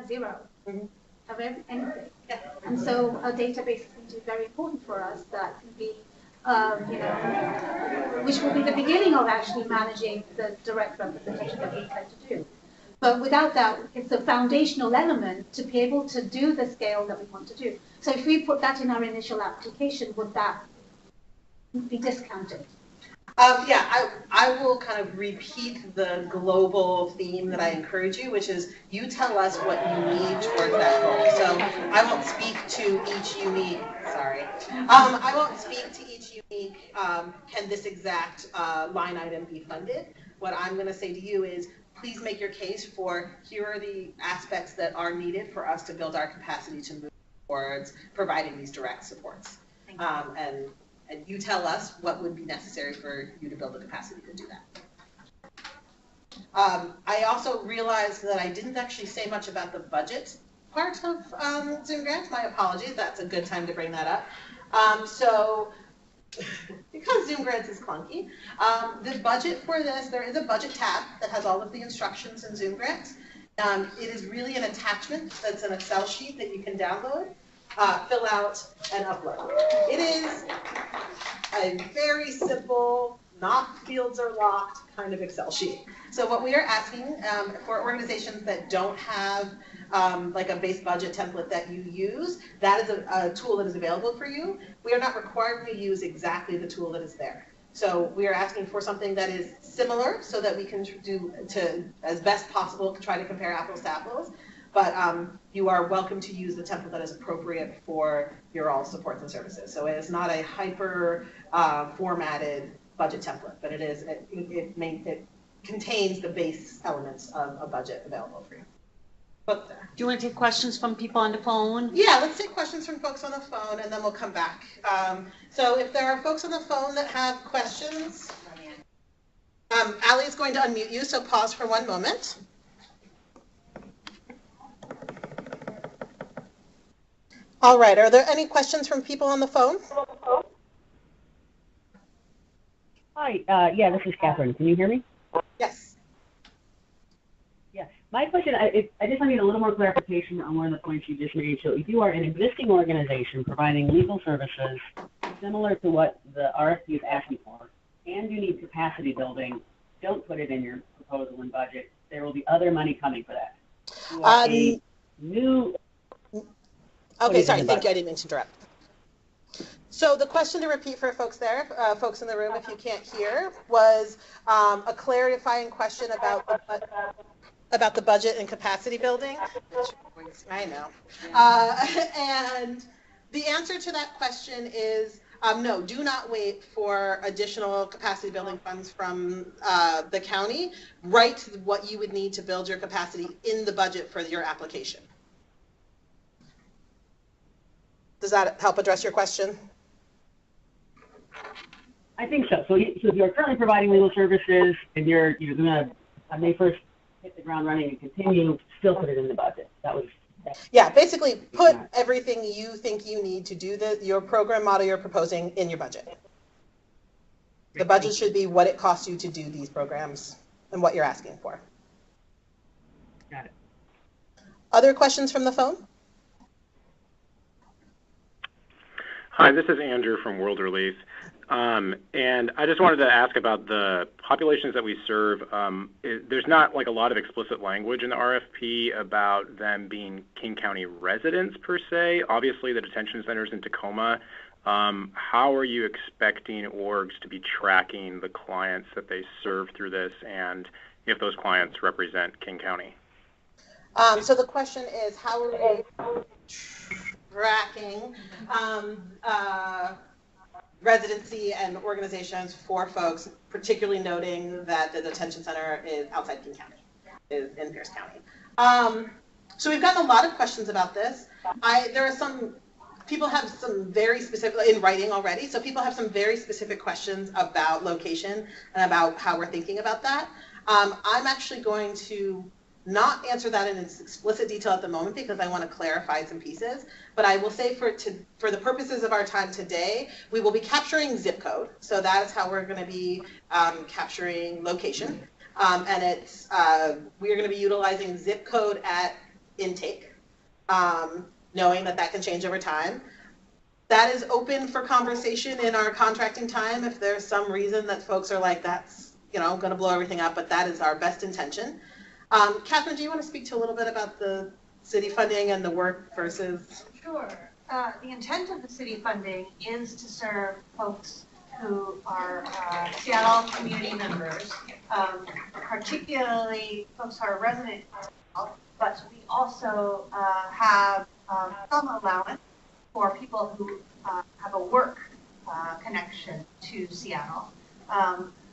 S19: zero of anything.
S1: Yeah.
S19: And so a database is going to be very important for us that can be, which will be the beginning of actually managing the direct representation that we intend to do. But without that, it's a foundational element to be able to do the scale that we want to do. So if we put that in our initial application, would that be discounted?
S1: Yeah, I will kind of repeat the global theme that I encourage you, which is you tell us what you need towards that goal. So I won't speak to each unique, I won't speak to each unique, can this exact line item be funded? What I'm going to say to you is, please make your case for here are the aspects that are needed for us to build our capacity to move towards providing these direct supports. And you tell us what would be necessary for you to build the capacity to do that. I also realized that I didn't actually say much about the budget part of Zoom grants. My apologies. That's a good time to bring that up. So because Zoom grants is clunky, the budget for this, there is a budget tab that has all of the instructions in Zoom grants. It is really an attachment that's an Excel sheet that you can download, fill out, and upload. It is a very simple, not fields are locked kind of Excel sheet. So what we are asking for organizations that don't have like a base budget template that you use, that is a tool that is available for you. We are not required to use exactly the tool that is there. So we are asking for something that is similar so that we can do to, as best possible, try to compare apples to apples. But you are welcome to use the template that is appropriate for your all supports and services. So it is not a hyper formatted budget template, but it is it contains the base elements of a budget available for you. But,
S4: do you want to take questions from people on the phone?
S1: Yeah, let's take questions from folks on the phone, and then we'll come back. So if there are folks on the phone that have questions, Ali is going to unmute you, so pause for 1 moment. All right, are there any questions from people on the phone?
S20: Hi, yeah, this is Catherine. Can you hear me?
S1: Yes.
S20: Yeah, my question, I just need a little more clarification on one of the points you just made. So if you are an existing organization providing legal services similar to what the RFP is asking for, and you need capacity building, don't put it in your proposal and budget. There will be other money coming for that. You are a new...
S1: Okay, sorry, thank you, I didn't mean to interrupt. So the question, to repeat for folks there, folks in the room, if you can't hear, was a clarifying question about the budget and capacity building. I know. And the answer to that question is no, do not wait for additional capacity building funds from the county. Write what you would need to build your capacity in the budget for your application. Does that help address your question?
S20: I think so. So if you're currently providing legal services and you're going to, on May 1st, hit the ground running and continue, still put it in the budget.
S1: Yeah, basically put everything you think you need to do your program model you're proposing in your budget. The budget should be what it costs you to do these programs and what you're asking for.
S20: Got it.
S1: Other questions from the phone?
S12: Hi, this is Andrew from World Relief. And I just wanted to ask about the populations that we serve. There's not like a lot of explicit language in the RFP about them being King County residents per se. Obviously, the detention centers in Tacoma. How are you expecting orgs to be tracking the clients that they serve through this, and if those clients represent King County?
S1: So the question is, how are we tracking residency and organizations for folks, particularly noting that the detention center is outside King County, is in Pierce County. So we've gotten a lot of questions about this. There are some, people have some very specific, in writing already, so people have some very specific questions about location and about how we're thinking about that. I'm actually going to not answer that in its explicit detail at the moment because I want to clarify some pieces, but I will say for the purposes of our time today, we will be capturing zip code. So that is how we're going to be capturing location. And it's we are going to be utilizing zip code at intake, knowing that that can change over time. That is open for conversation in our contracting time if there's some reason that folks are like, that's going to blow everything up, but that is our best intention. Catherine, do you want to speak to a little bit about the city funding and the work versus?
S3: Sure. The intent of the city funding is to serve folks who are Seattle community members, particularly folks who are resident, but we also have some allowance for people who have a work connection to Seattle.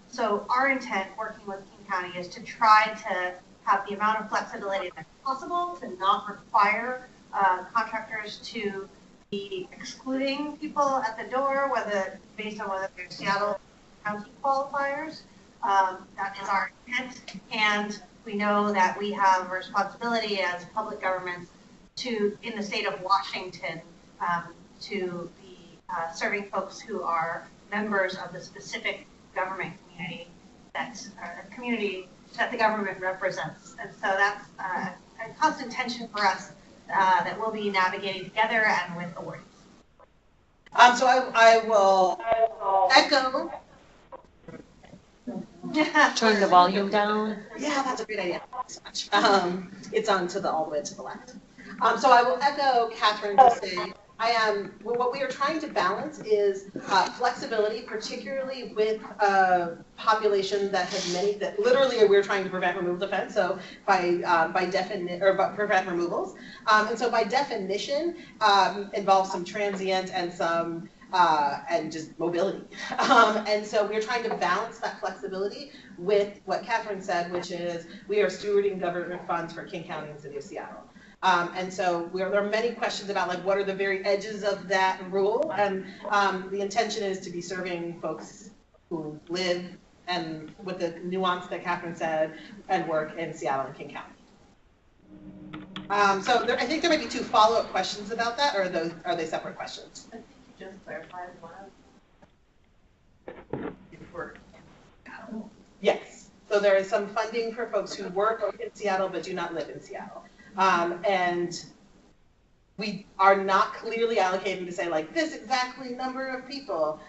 S3: So our intent working with King County is to try to have the amount of flexibility that's possible to not require contractors to be excluding people at the door, whether based on whether they're Seattle County qualifiers. That is our intent, and we know that we have a responsibility as public governments to, in the state of Washington, to be serving folks who are members of the specific government community that the government represents. And so that's a constant tension for us that we'll be navigating together and with awardees.
S1: So I will echo.
S4: Turn the volume down.
S1: Yeah, that's a great idea. Thanks so much. It's on to the all the way to the left. So I will echo Catherine to say what we are trying to balance is flexibility, particularly with a population that has many, that literally we're trying to prevent removal offense, so by definition, or prevent removals. And so by definition, involves some transient and some and just mobility. And so we're trying to balance that flexibility with what Catherine said, which is we are stewarding government funds for King County and the City of Seattle. And so there are many questions about like what are the very edges of that rule, and the intention is to be serving folks who live and with the nuance that Catherine said and work in Seattle and King County. So I think there might be two follow-up questions about that, or are they separate questions?
S16: I think you just clarified one of work in Seattle.
S1: Yes. So there is some funding for folks who work in Seattle but do not live in Seattle. And we are not clearly allocating to say like this exactly number of people.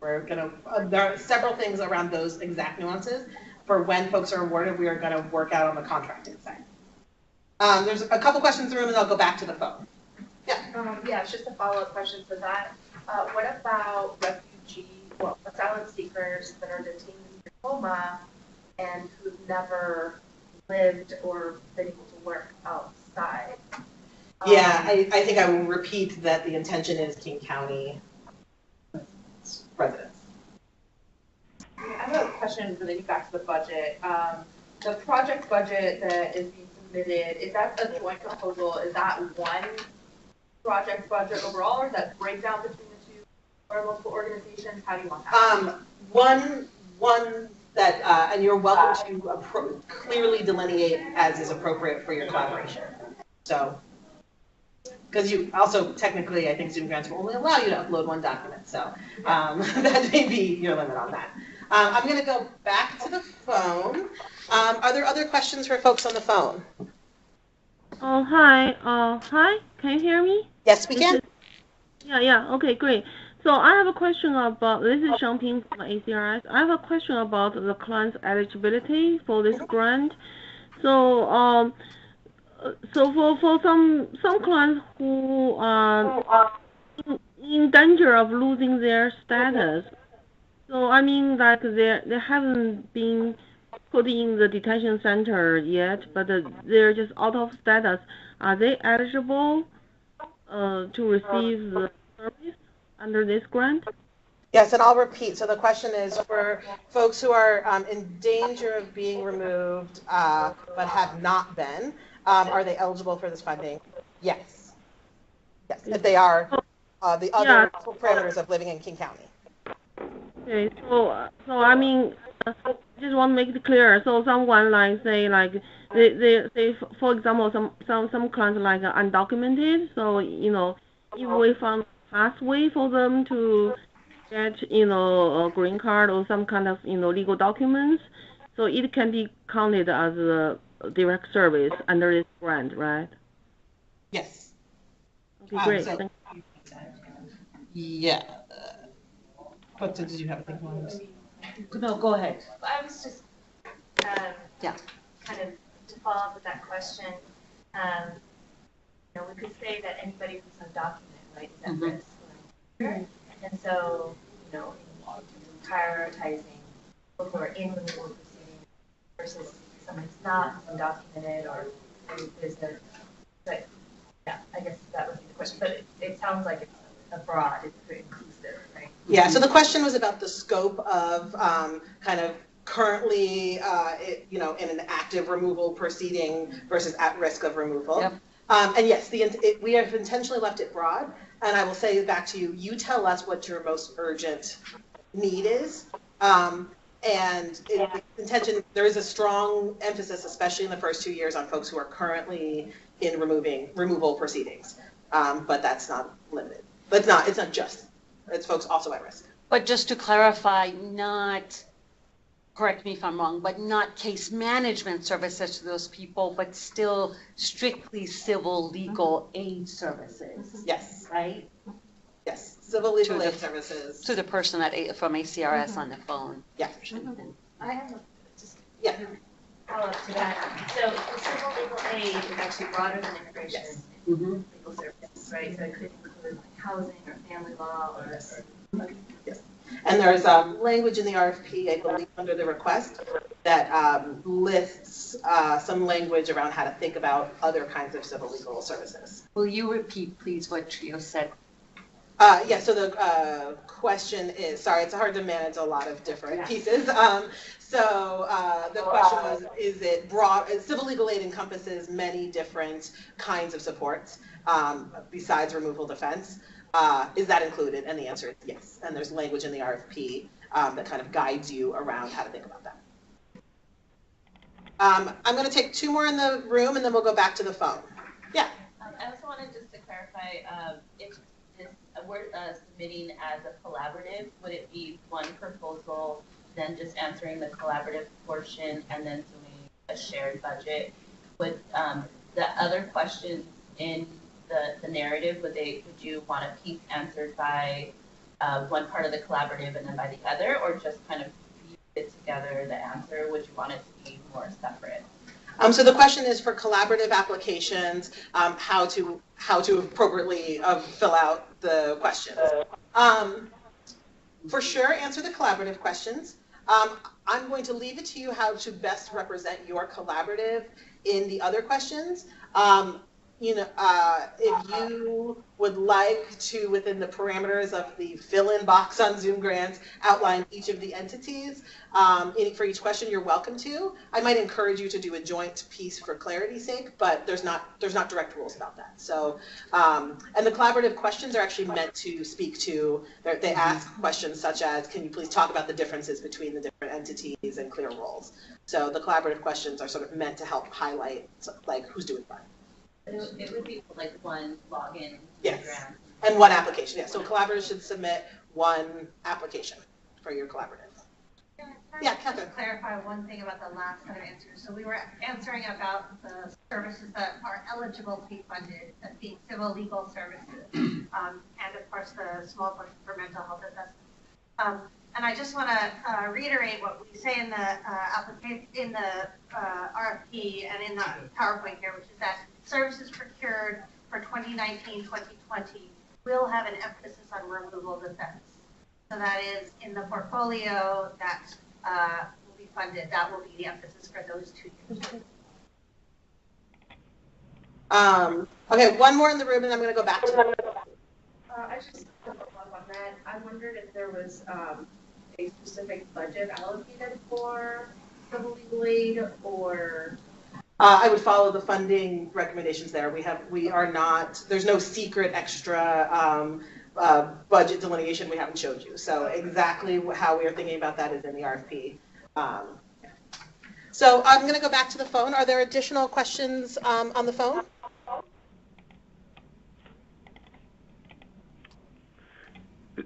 S1: We're gonna, there are several things around those exact nuances for when folks are awarded. We are gonna work out on the contracting side. There's a couple questions in the room and I'll go back to the phone. Yeah.
S18: Yeah, it's just a follow-up question to that. What about asylum seekers that are detained in Tacoma and who've never lived or been able to work outside?
S1: Yeah, I think I will repeat that the intention is King County residents.
S18: I have a question relating back to the budget. The project budget that is being submitted, is that a joint proposal? Is that one project budget overall, or is that breakdown between the two or multiple organizations? How do you want that?
S1: One that, and you're welcome to clearly delineate as is appropriate for your collaboration. So, because you also technically, I think Zoom grants will only allow you to upload one document. So that may be your limit on that. I'm going to go back to the phone. Are there other questions for folks on the phone?
S10: Oh, hi. Hi, can you hear me?
S1: Yes, we can.
S10: Yeah, okay, great. So I have a question about, this is Xiangping from ACRS. I have a question about the client's eligibility for this grant. So, for some clients who are in danger of losing their status, so I mean like they haven't been put in the detention center yet, but they're just out of status. Are they eligible to receive the service under this grant?
S1: Yes, and I'll repeat. So the question is for folks who are in danger of being removed but have not been, are they eligible for this funding? Yes. Yes, if they are the other parameters of living in King County.
S10: Okay, so I mean, I just want to make it clear. So someone like say they for example some clients like undocumented. So you know, if we found a pathway for them to get a green card or some kind of legal documents, so it can be counted as a direct service under this grant, right?
S1: Yes.
S10: Okay, great. Thank you.
S1: Yeah. What did you have a thing on?
S4: No, go ahead.
S16: I was just kind of to follow up with that question. We could say that anybody who's undocumented, right, is at risk.
S7: And so, prioritizing people who are in removal proceedings versus someone who's not undocumented or is there, but yeah, I guess that would be the question. But it sounds like it's broad, it's pretty inclusive, right?
S1: Yeah, so the question was about the scope of kind of currently, in an active removal proceeding versus at risk of removal. Yep. And yes, we have intentionally left it broad. And I will say back to you, you tell us what your most urgent need is. Intention, there is a strong emphasis, especially in the first 2 years, on folks who are currently in removal proceedings. But that's not limited. But it's not just, it's folks also at risk.
S4: But just to clarify, correct me if I'm wrong, but not case management services to those people, but still strictly civil legal aid services.
S1: Yes.
S4: Right?
S1: Yes, civil legal aid services.
S4: To the person from ACRS on the phone.
S1: Yeah.
S7: I have a
S2: follow-up to that. So the civil legal aid is actually broader than immigration and legal services, right? So it could include like housing or family law or...
S1: Yes. And there's language in the RFP, I believe, under the request that lists some language around how to think about other kinds of civil legal services.
S4: Will you repeat, please, what Trio said?
S1: So the question is, sorry, it's hard to manage a lot of different pieces. The question was, is it broad? Civil legal aid encompasses many different kinds of supports besides removal defense. Is that included? And the answer is yes. And there's language in the RFP that kind of guides you around how to think about that. I'm going to take 2 more in the room, and then we'll go back to the phone. Yeah.
S7: I also wanted just to clarify, if this we're submitting as a collaborative, would it be one proposal, then just answering the collaborative portion, and then doing a shared budget? Would the other questions in the narrative, would you want a piece answered by one part of the collaborative and then by the other, or just kind of fit together the answer? Would you want it to be more separate?
S1: So the question is for collaborative applications, how to appropriately fill out the questions. For sure, answer the collaborative questions. I'm going to leave it to you how to best represent your collaborative in the other questions. If you would like to, within the parameters of the fill-in box on Zoom Grants, outline each of the entities for each question, you're welcome to. I might encourage you to do a joint piece for clarity's sake, but there's not direct rules about that. So, and the collaborative questions are actually meant to speak to, they ask questions such as, can you please talk about the differences between the different entities and clear roles? So the collaborative questions are sort of meant to help highlight, like, who's doing what.
S7: It would be like one login.
S1: Yes, and one application. Yeah, so collaborators should submit one application for your collaborative. Yeah, Catherine.
S3: Just clarify one thing about the last set of answers. So we were answering about the services that are eligible to be funded as being civil legal services, and of course the small portion for mental health assessments. And I just want to reiterate what we say in the application, in the RFP, and in the PowerPoint here, which is that services procured for 2019-2020 will have an emphasis on removal defense. So that is in the portfolio that will be funded. That will be the emphasis for those 2 years.
S1: Okay, one more in the room, and I'm going to go back to them.
S18: I just want to follow up on that. I wondered if there was a specific budget allocated for civil legal aid, or
S1: I would follow the funding recommendations there. There's no secret extra budget delineation we haven't showed you. So exactly how we are thinking about that is in the RFP. So I'm going to go back to the phone. Are there additional questions on the phone?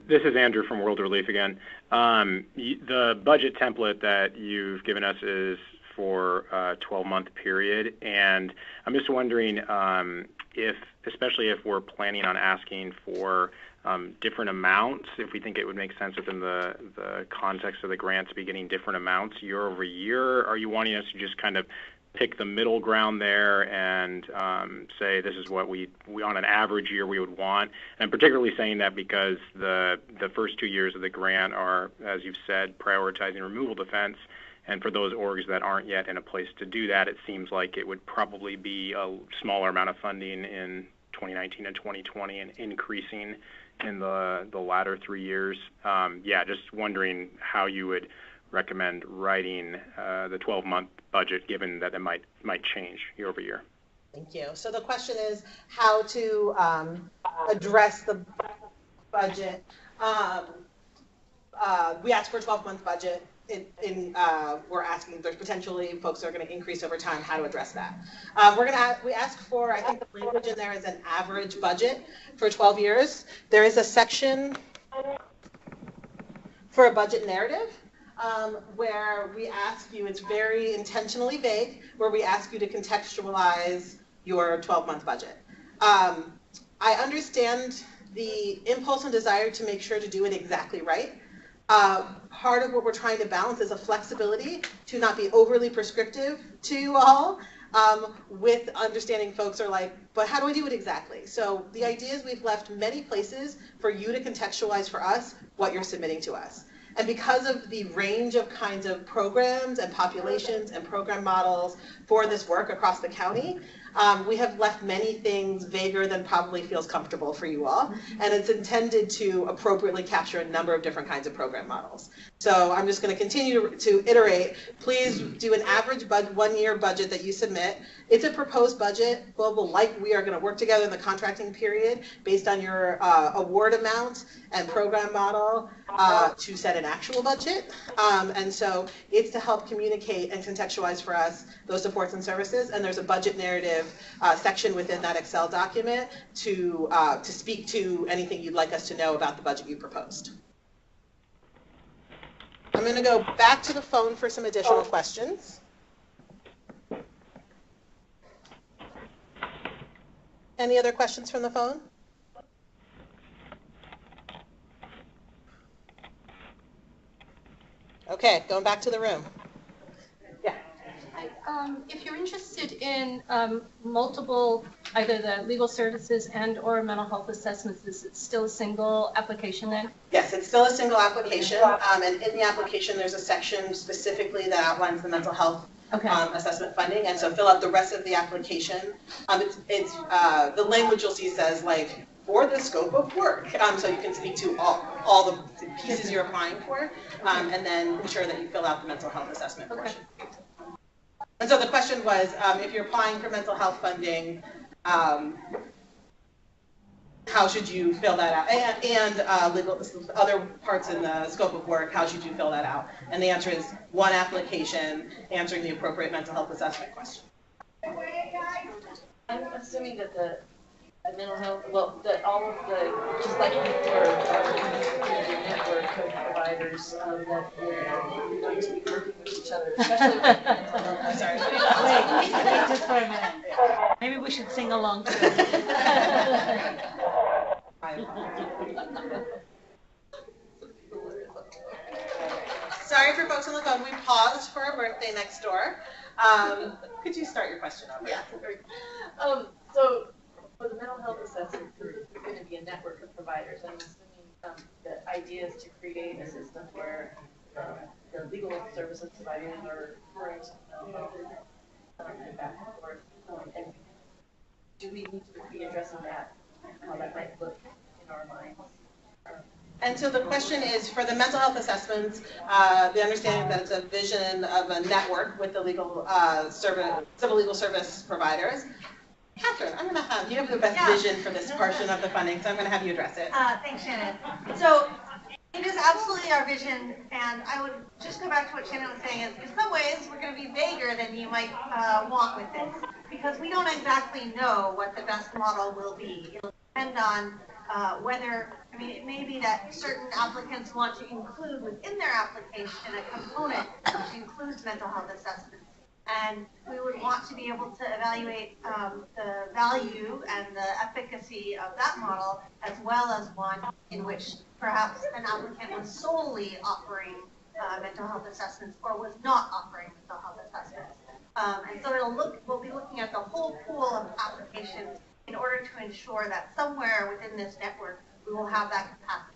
S12: This is Andrew from World Relief again. The budget template that you've given us is for a 12-month period, and I'm just wondering especially if we're planning on asking for different amounts, if we think it would make sense within the context of the grant to be getting different amounts year over year. Are you wanting us to just kind of pick the middle ground there and say this is what we on an average year we would want. And I'm particularly saying that because the first 2 years of the grant are, as you've said, prioritizing removal defense. And for those orgs that aren't yet in a place to do that, it seems like it would probably be a smaller amount of funding in 2019 and 2020 and increasing in the latter 3 years. Just wondering how you would recommend writing the 12-month budget, given that it might change year over year.
S1: Thank you. So the question is how to address the budget. We asked for a 12-month budget. We're asking, there's potentially folks that are going to increase over time, how to address that. We ask for, I think the language in there is an average budget for 12 years. There is a section for a budget narrative where we ask you, it's very intentionally vague, where we ask you to contextualize your 12-month budget. I understand the impulse and desire to make sure to do it exactly right. Part of what we're trying to balance is a flexibility to not be overly prescriptive to you all, with understanding folks are like, but how do I do it exactly? So the idea is we've left many places for you to contextualize for us what you're submitting to us. And because of the range of kinds of programs and populations and program models for this work across the county, we have left many things vaguer than probably feels comfortable for you all. And it's intended to appropriately capture a number of different kinds of program models. So I'm just going to continue to iterate. Please do an average 1 year budget that you submit. It's a proposed budget. Global Light, we are going to work together in the contracting period based on your award amount and program model to set an actual budget. And so it's to help communicate and contextualize for us those supports and services. And there's a budget narrative section within that Excel document to speak to anything you'd like us to know about the budget you proposed. I'm going to go back to the phone for some additional questions. Any other questions from the phone? Okay, going back to the room. Yeah.
S6: If you're interested in multiple, either the legal services and or mental health assessments, is it still a single application then?
S1: Yes, it's still a single application. And in the application, there's a section specifically that outlines the mental health assessment funding. And so fill out the rest of the application. The language you'll see says like, for the scope of work. So you can speak to all the pieces you're applying for, and then ensure that you fill out the mental health assessment portion. And so the question was, if you're applying for mental health funding, how should you fill that out? And legal, other parts in the scope of work, how should you fill that out? And the answer is one application answering the appropriate mental health assessment question.
S7: I'm assuming that the mental health, well, that all of the, just like for the network of providers, that we're going to be working with each other, especially with mental health. I'm sorry.
S4: Wait just for a minute. Maybe we should sing along to it.
S1: Sorry for folks on the phone. We paused for a birthday next door. Could you start your question over?
S7: Yeah. So for the mental health assessment, there's going to be a network of providers. I'm assuming the idea is to create a system where the legal services providers are referring to mental health and back and forth. And do we need to be addressing that, how that might look in our minds?
S1: And so the question is, for the mental health assessments, the understanding that it's a vision of a network with the legal civil legal service providers. Catherine, I'm going to have you have the best vision for this portion of the funding, so I'm going to have you address it.
S3: Thanks, Shannon. So it is absolutely our vision, and I would just go back to what Shannon was saying, is in some ways we're going to be vaguer than you might want with this, because we don't exactly know what the best model will be. It'll depend on whether, I mean, it may be that certain applicants want to include within their application a component which includes mental health assessments. And we would want to be able to evaluate the value and the efficacy of that model, as well as one in which perhaps an applicant was solely offering mental health assessments or was not offering mental health assessments. And so we'll be looking at the whole pool of applications in order to ensure that somewhere within this network, we will have that capacity.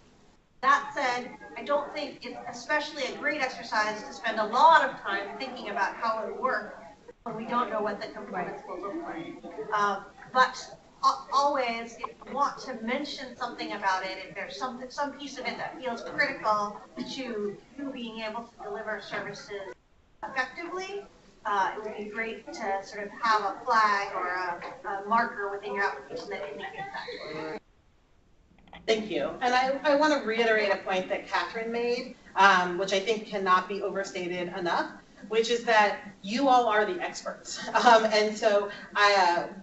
S3: That said, I don't think it's especially a great exercise to spend a lot of time thinking about how it will work when we don't know what the components will look like. But always, if you want to mention something about it, if there's some piece of it that feels critical to you being able to deliver services effectively, it would be great to sort of have a flag or a marker within your application that indicates that.
S1: Thank you. And I want to reiterate a point that Catherine made, which I think cannot be overstated enough, which is that you all are the experts. And so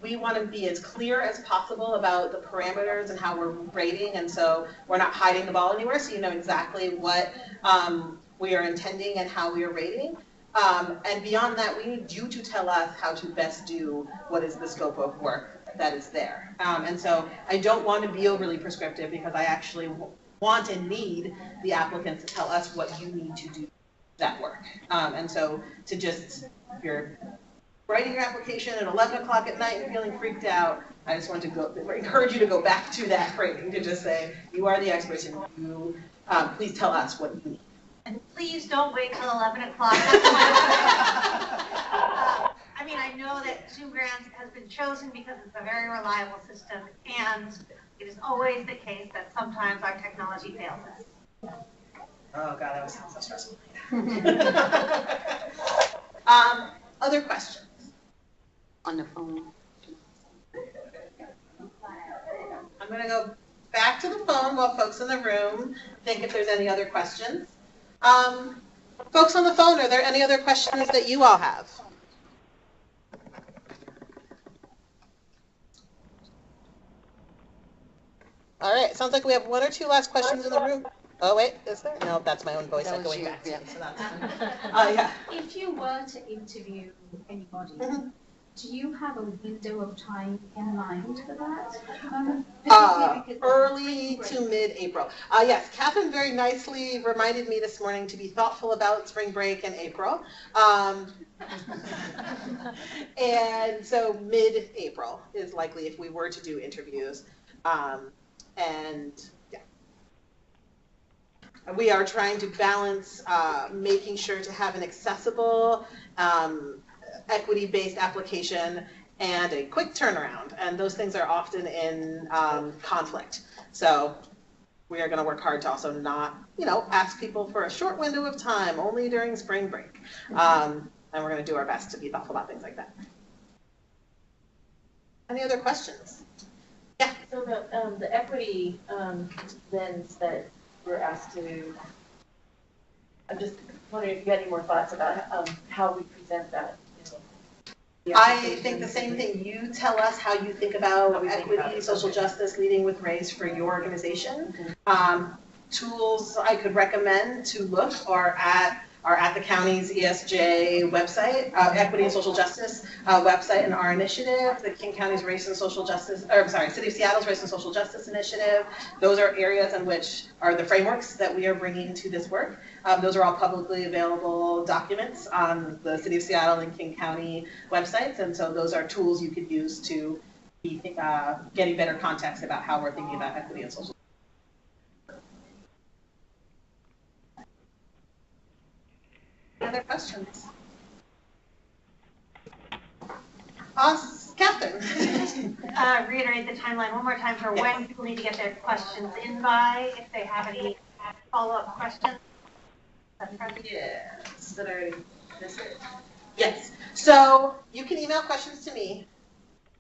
S1: we want to be as clear as possible about the parameters and how we're rating, and so we're not hiding the ball anywhere, so you know exactly what we are intending and how we are rating. And beyond that, we need you to tell us how to best do what is the scope of work that is there. And so I don't want to be overly prescriptive, because I actually want and need the applicants to tell us what you need to do that work. And so to just, if you're writing your application at 11 o'clock at night and feeling freaked out, I just want to encourage you to go back to that framing, to just say, you are the experts and you, please tell us what you need.
S3: And please don't wait till 11 o'clock. I mean, I know that Zoom Grants has been chosen because it's a very reliable system, and it is always the case that sometimes our technology fails us.
S1: Oh God, that was so stressful. Other questions?
S4: On the phone.
S1: I'm going to go back to the phone while folks in the room think if there's any other questions. Folks on the phone, are there any other questions that you all have? All right, sounds like we have one or two last questions in the room. Oh wait, is there? No, that's my own voice going back to me, so that's yeah.
S19: If you were to interview anybody, do you have a window of time in mind for that?
S1: Early to mid-April. Yes, Catherine very nicely reminded me this morning to be thoughtful about spring break in April. And so mid-April is likely if we were to do interviews. And yeah, we are trying to balance making sure to have an accessible, equity-based application and a quick turnaround, and those things are often in conflict. So we are going to work hard to also not, ask people for a short window of time, only during spring break. And we're going to do our best to be thoughtful about things like that. Any other questions? Yeah.
S7: So the equity lens that we're asked to, I'm just wondering if you had any more thoughts about how we present that.
S1: I think the same thing. You tell us how you think about equity, social justice, leading with race for your organization. Tools I could recommend to look are at the county's ESJ website, Equity and Social Justice website, and our initiative, the King County's Race and Social Justice, City of Seattle's Race and Social Justice Initiative. Those are areas in which are the frameworks that we are bringing to this work. Those are all publicly available documents on the City of Seattle and King County websites, and so those are tools you could use to be getting better context about how we're thinking about equity and social. Other questions? Catherine.
S3: Reiterate the timeline one more time for when people need to get their questions in by, if they have any follow-up questions.
S1: Yes. Did I already miss it? Yes. So you can email questions to me.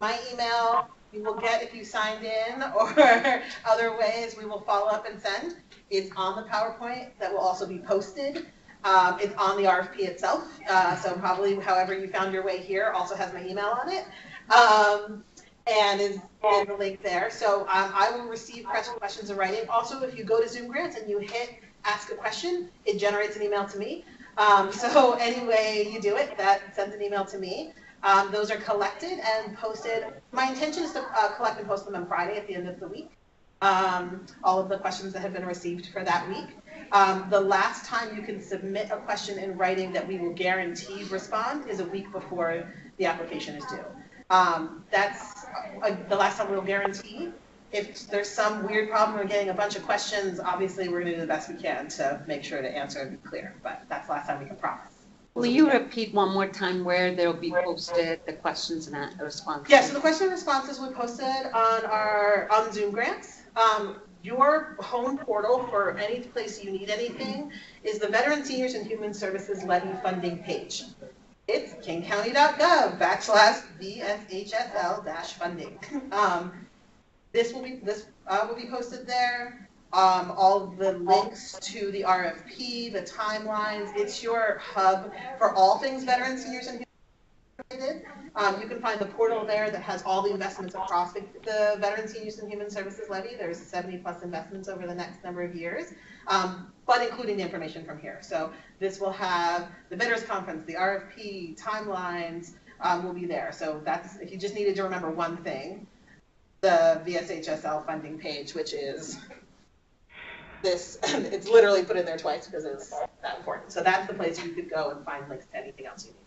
S1: My email you will get if you signed in, or other ways we will follow up and send. It's on the PowerPoint that will also be posted. It's on the RFP itself, so probably however you found your way here also has my email on it, and is in the link there. So I will receive questions in writing. Also, if you go to Zoom Grants and you hit ask a question, it generates an email to me. So any way you do it, that sends an email to me. Those are collected and posted. My intention is to collect and post them on Friday at the end of the week. all of the questions that have been received for that week. The last time you can submit a question in writing that we will guarantee respond is a week before the application is due. That's the last time we'll guarantee. If there's some weird problem or getting a bunch of questions, obviously we're going to do the best we can to make sure to answer and be clear, but that's the last time we can promise.
S4: Will you repeat one more time where they'll be posted, the questions and responses?
S1: Yeah, so the question and responses we posted on Zoom Grants. Your home portal for any place you need anything is the Veteran Seniors and Human Services Levy funding page. It's kingcounty.gov/VSHSL-funding. This will be posted there. All of the links to the RFP, the timelines. It's your hub for all things veterans, seniors, and human. You can find the portal there that has all the investments across the Veterans, Seniors, and Human Services Levy. There's 70+ investments over the next number of years, but including the information from here. So this will have the Veterans Conference, the RFP, timelines will be there. So that's, if you just needed to remember one thing, the VSHSL funding page, which is this, it's literally put in there twice because it's that important. So that's the place you could go and find links to anything else you need.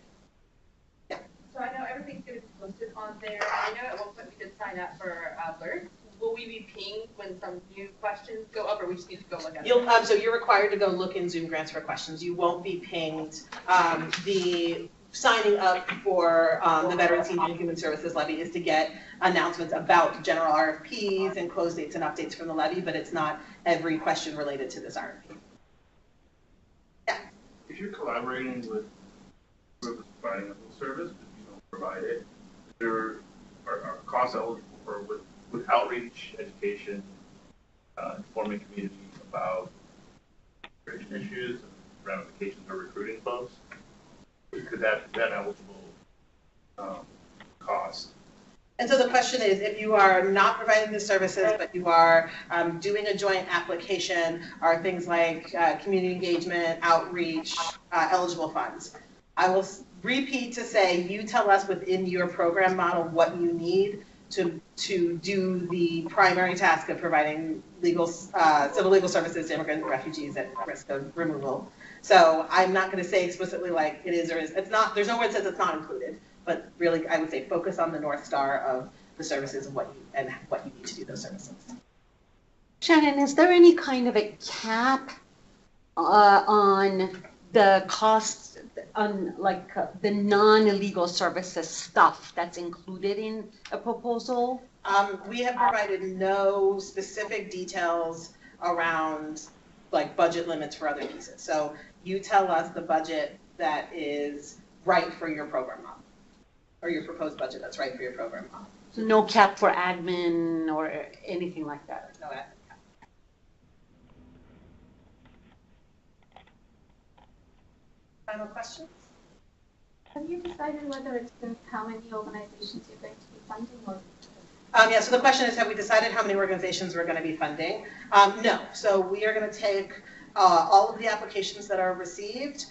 S18: So I know everything's going to be posted on there. I know at one point we did sign up for alerts. Will we be pinged when some new questions go up, or we just need to go look at it?
S1: So you're required to go look in Zoom Grants for questions. You won't be pinged. The signing up for the Veterans, Seniors, and Human Services Levy is to get announcements about general RFPs and close dates and updates from the levy, but it's not every question related to this RFP. Yeah.
S5: If you're collaborating with groups providing a full service, provide it. There are costs eligible for with outreach, education, informing community about immigration issues, ramifications of recruiting folks. Could that be that eligible cost?
S1: And so the question is, if you are not providing the services, but you are doing a joint application, are things like community engagement, outreach, eligible funds? I will repeat to say, you tell us within your program model what you need to do the primary task of providing civil legal services to immigrants and refugees at risk of removal. So I'm not going to say explicitly like it is or is. It's not. There's nowhere that says it's not included. But really, I would say focus on the North Star of the services and what you need to do those services.
S4: Shannon, is there any kind of a cap on the costs on the non-legal services stuff that's included in a proposal?
S1: We have provided no specific details around budget limits for other pieces. So you tell us the budget that is right for your program model, or your proposed budget that's right for your program model.
S4: So no cap for admin or anything like that?
S1: No admin. Final questions?
S19: Have you decided whether it's been how many organizations you're going to be funding? Or?
S1: Yeah, so the question is, have we decided how many organizations we're going to be funding? No. So we are going to take all of the applications that are received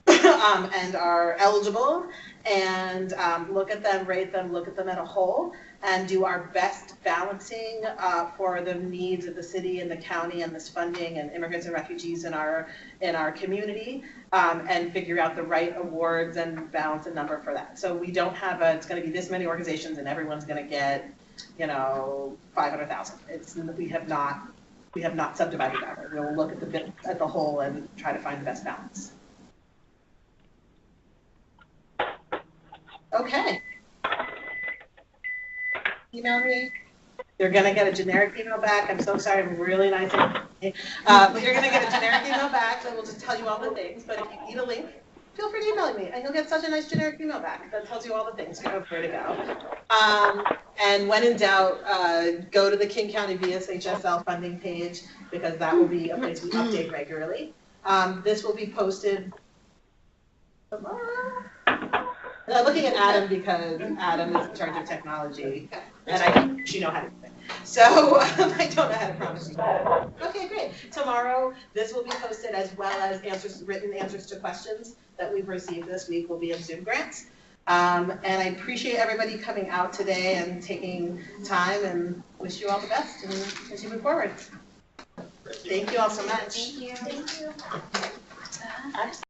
S1: and are eligible and look at them, rate them, look at them at a whole, and do our best balancing for the needs of the city and the county and this funding and immigrants and refugees in our community, and figure out the right awards and balance a number for that. So we don't have it's going to be this many organizations and everyone's going to get, 500,000. We have not subdivided that. We'll look at the whole and try to find the best balance. Okay. Email me. You're going to get a generic email back. I'm so sorry. I'm really nice. But you're going to get a generic email back that will just tell you all the things. But if you need a link, feel free to email me. And you'll get such a nice generic email back that tells you all the things. You know where to go. And when in doubt, go to the King County VSHSL funding page, because that will be a place we update regularly. This will be posted tomorrow. I'm looking at Adam because Adam is in charge of technology, and I think she knows how to do it. So I don't know how to promise you that. Okay, great. Tomorrow, this will be posted, as well as written answers to questions that we've received this week will be in Zoom Grants. And I appreciate everybody coming out today and taking time, and wish you all the best as you move forward. Thank you all so much.
S3: Thank you.
S1: Excellent.